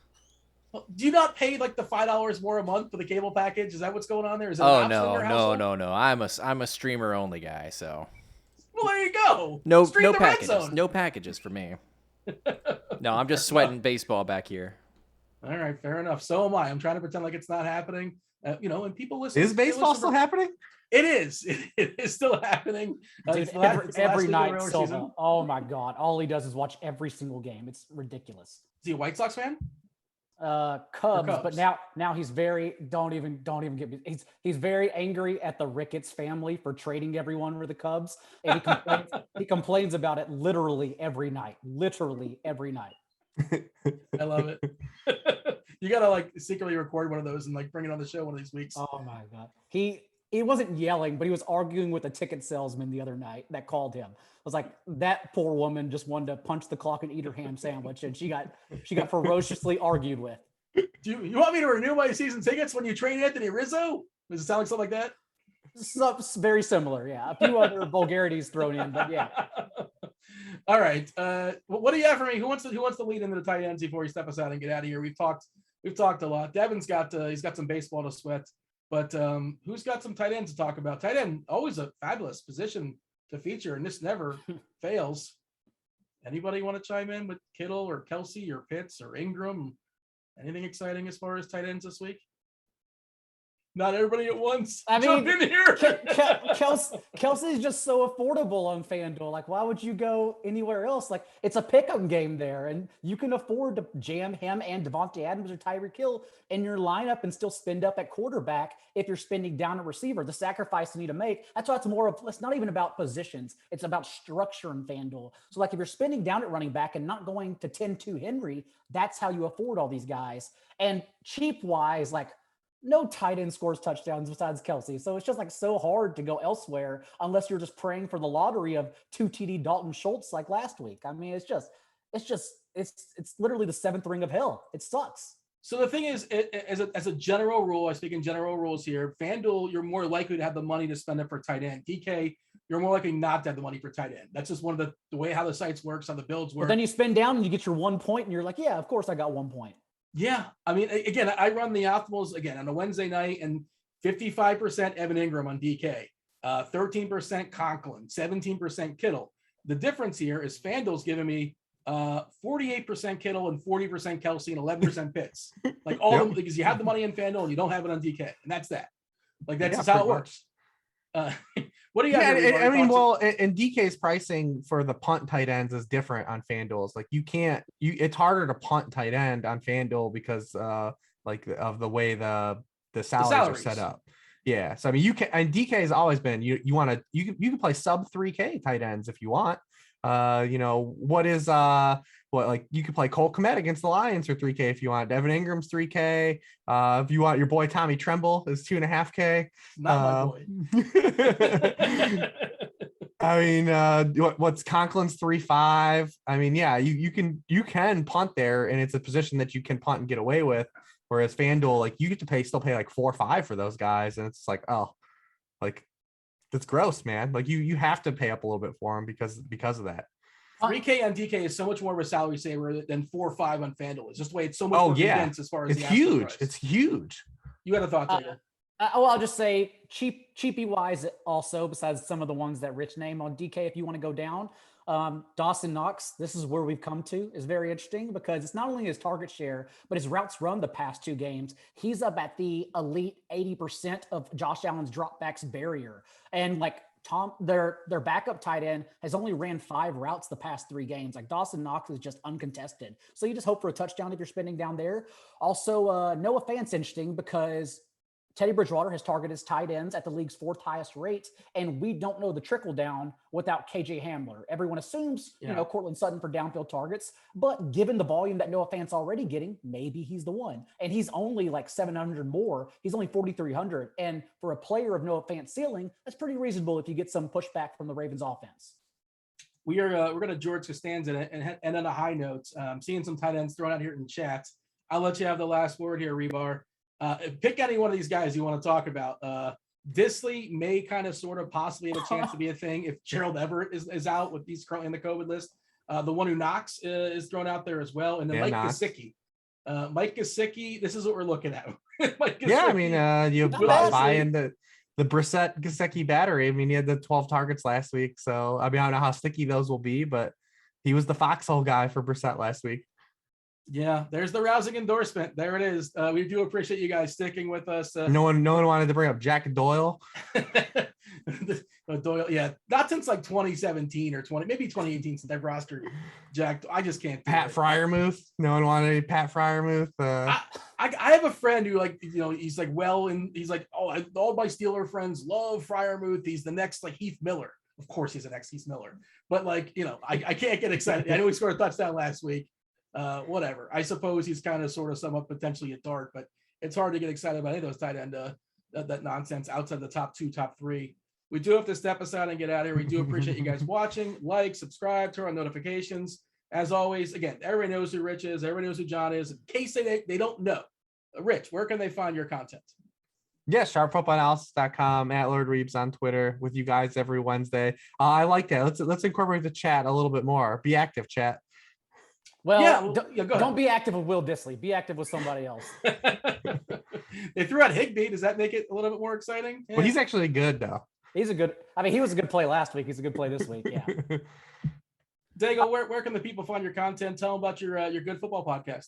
Well, do you not pay like the $5 more a month for the cable package? Is that what's going on there? Is it Oh no. I'm a streamer only guy. So. Well, there you go. No packages. No packages for me. No, I'm just sweating baseball back here. All right, fair enough. So am I. I'm trying to pretend like it's not happening. And people listen. Is baseball still happening? It is. It is still happening. Dude, every night, Silva. Oh my God! All he does is watch every single game. It's ridiculous. Is he a White Sox fan? Cubs, but now he's very don't even get me. He's very angry at the Ricketts family for trading everyone for the Cubs, and he complains about it literally every night. I love it. You gotta like secretly record one of those and like bring it on the show one of these weeks. Oh my God. He wasn't yelling, but he was arguing with a ticket salesman the other night that called him. I was like, that poor woman just wanted to punch the clock and eat her ham sandwich, and she got ferociously argued with. Do you want me to renew my season tickets when you train Anthony Rizzo? Does it sound like something like that? It's very similar, yeah. A few other vulgarities thrown in, but yeah. All right. What do you have for me? Who wants to lead into the tight ends before we step us out and get out of here? We've talked a lot. Devin's got he's got some baseball to sweat, but who's got some tight ends to talk about? Tight end, always a fabulous position to feature, and this never fails. Anybody want to chime in with Kittle or Kelsey or Pitts or Ingram? Anything exciting as far as tight ends this week? Not everybody at once. I mean, jump in here. Kelsey's just so affordable on FanDuel. Like, why would you go anywhere else? Like, it's a pick'em game there, and you can afford to jam him and Devontae Adams or Tyreek Hill in your lineup and still spend up at quarterback if you're spending down a receiver. The sacrifice you need to make. That's why it's not even about positions. It's about structure in FanDuel. So, like, if you're spending down at running back and not going to 10-2 Henry, that's how you afford all these guys. And cheap-wise, like, no tight end scores touchdowns besides Kelsey. So it's just like so hard to go elsewhere unless you're just praying for the lottery of 2 TD Dalton Schultz like last week. I mean, it's literally the 7th ring of hell. It sucks. So the thing is, as a general rule, I speak in general rules here, FanDuel, you're more likely to have the money to spend it for tight end. DK, you're more likely not to have the money for tight end. That's just one of the way how the sites works, how the builds work. But then you spend down and you get your 1 point and you're like, yeah, of course I got 1 point. Yeah. I mean, again, I run the optimals again on a Wednesday night, and 55% Evan Ingram on DK, 13% Conklin, 17% Kittle. The difference here is FanDuel's giving me 48% Kittle and 40% Kelsey and 11% Pitts. Like all of them, because you have the money in FanDuel and you don't have it on DK. And that's that. Like that's just how it works. What do you have? I mean, well, and DK's pricing for the punt tight ends is different on FanDuel. It's like it's harder to punt tight end on FanDuel because of the way the salaries are set up. Yeah. So I mean, and DK has always been you can play sub 3K tight ends if you want. You could play Cole Kmet against the Lions for 3K if you want. Devin Ingram's 3K. If you want, your boy Tommy Tremble is 2.5K. Not my boy. I mean, what's Conklin's 3.5? I mean, yeah, you can punt there, and it's a position that you can punt and get away with. Whereas FanDuel, like you get to still pay like 4 or 5 for those guys, and it's like, oh, like that's gross, man. Like you have to pay up a little bit for them because of that. 3K on DK is so much more of a salary saver than 4 or 5 on FanDuel. It's just the way it's so much more condensed as far as it's huge. It's huge. You had a thought there? I'll just say cheapy wise also, besides some of the ones that Rich named on DK, if you want to go down, Dawson Knox, this is where we've come to, is very interesting because it's not only his target share, but his routes run the past 2 games. He's up at the elite 80% of Josh Allen's dropbacks barrier. And like their backup tight end has only ran 5 routes the past 3 games. Like Dawson Knox is just uncontested. So you just hope for a touchdown if you're spending down there. Also, Noah Fant's interesting because Teddy Bridgewater has targeted his tight ends at the league's 4th highest rate, and we don't know the trickle down without KJ Hamler. Everyone assumes, Cortland Sutton for downfield targets, but given the volume that Noah Fant's already getting, maybe he's the one. And he's only like 700 more. He's only 4,300. And for a player of Noah Fant's ceiling, that's pretty reasonable if you get some pushback from the Ravens offense. We're going to George Costanza and on a high note, seeing some tight ends thrown out here in chat. I'll let you have the last word here, Hribar. Pick any one of these guys you want to talk about. Disley may kind of sort of possibly have a chance to be a thing if Gerald Everett is out with these currently in the COVID list. The one who knocks is thrown out there as well. And then Mike Gesicki. Mike Gesicki, this is what we're looking at. Yeah, I mean, you buy into the Brissett Gesicki battery. I mean, he had the 12 targets last week. So, I mean, I don't know how sticky those will be, but he was the foxhole guy for Brissett last week. Yeah, there's the rousing endorsement. There it is. We do appreciate you guys sticking with us. No one wanted to bring up Jack Doyle. Doyle, yeah, not since like 2017 or maybe 2018 since I've rostered Jack. I just can't. Pat Freiermuth. No one wanted any Pat Freiermuth. I have a friend who he's like, he's like, oh, all my Steeler friends love Freiermuth. He's the next like Heath Miller. Of course, he's the next Heath Miller. But like, I can't get excited. I know he scored a touchdown last week. Whatever. I suppose he's kind of sort of somewhat potentially a dart, but it's hard to get excited about any of those tight end that nonsense outside the top 2, top 3. We do have to step aside and get out of here. We do appreciate you guys watching. Like, subscribe, turn on notifications. As always, again, everybody knows who Rich is. Everybody knows who John is. In case they don't know, Rich, where can they find your content? Yeah, sharpfootballanalysis.com, at Lord Reeves on Twitter with you guys every Wednesday. I like that. Let's incorporate the chat a little bit more. Be active, chat. Well, don't be active with Will Disley. Be active with somebody else. They threw out Higbee. Does that make it a little bit more exciting? Well, he's actually good, though. He was a good play last week. He's a good play this week. Yeah. Daigle, where can the people find your content? Tell them about your good football podcast.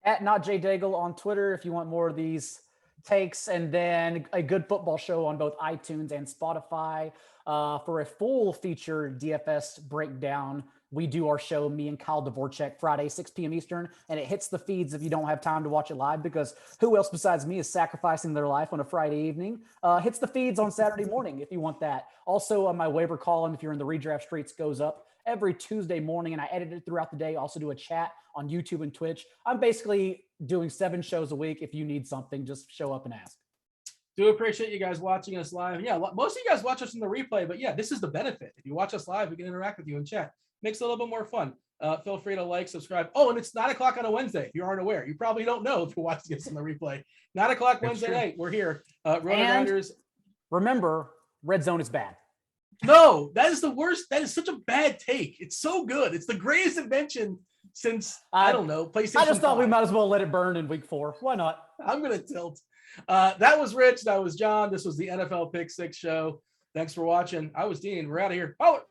At NotJDaigle on Twitter if you want more of these takes, and then a good football show on both iTunes and Spotify. For a full feature DFS breakdown, we do our show, me and Kyle Dvorak, Friday, 6 p.m. Eastern, and it hits the feeds if you don't have time to watch it live, because who else besides me is sacrificing their life on a Friday evening? Hits the feeds on Saturday morning if you want that. Also, on my waiver column, if you're in the redraft streets, goes up every Tuesday morning, and I edit it throughout the day. Also do a chat on YouTube and Twitch. I'm basically doing 7 shows a week. If you need something, just show up and ask. Do appreciate you guys watching us live. Yeah, most of you guys watch us in the replay, but yeah, this is the benefit. If you watch us live, we can interact with you in chat. Makes it a little bit more fun. Feel free to like, subscribe. Oh, and it's 9:00 on a Wednesday. If you aren't aware, you probably don't know if you're watching this on the replay. 9:00 Wednesday night. We're here. RotoGrinders. Remember, red zone is bad. No, that is the worst. That is such a bad take. It's so good. It's the greatest invention since I don't know, PlayStation. I just thought 5. we might as well let it burn in week 4. Why not? I'm gonna tilt. That was Rich. That was John. This was the NFL Pick 6 show. Thanks for watching. I was Dean. We're out of here. Oh.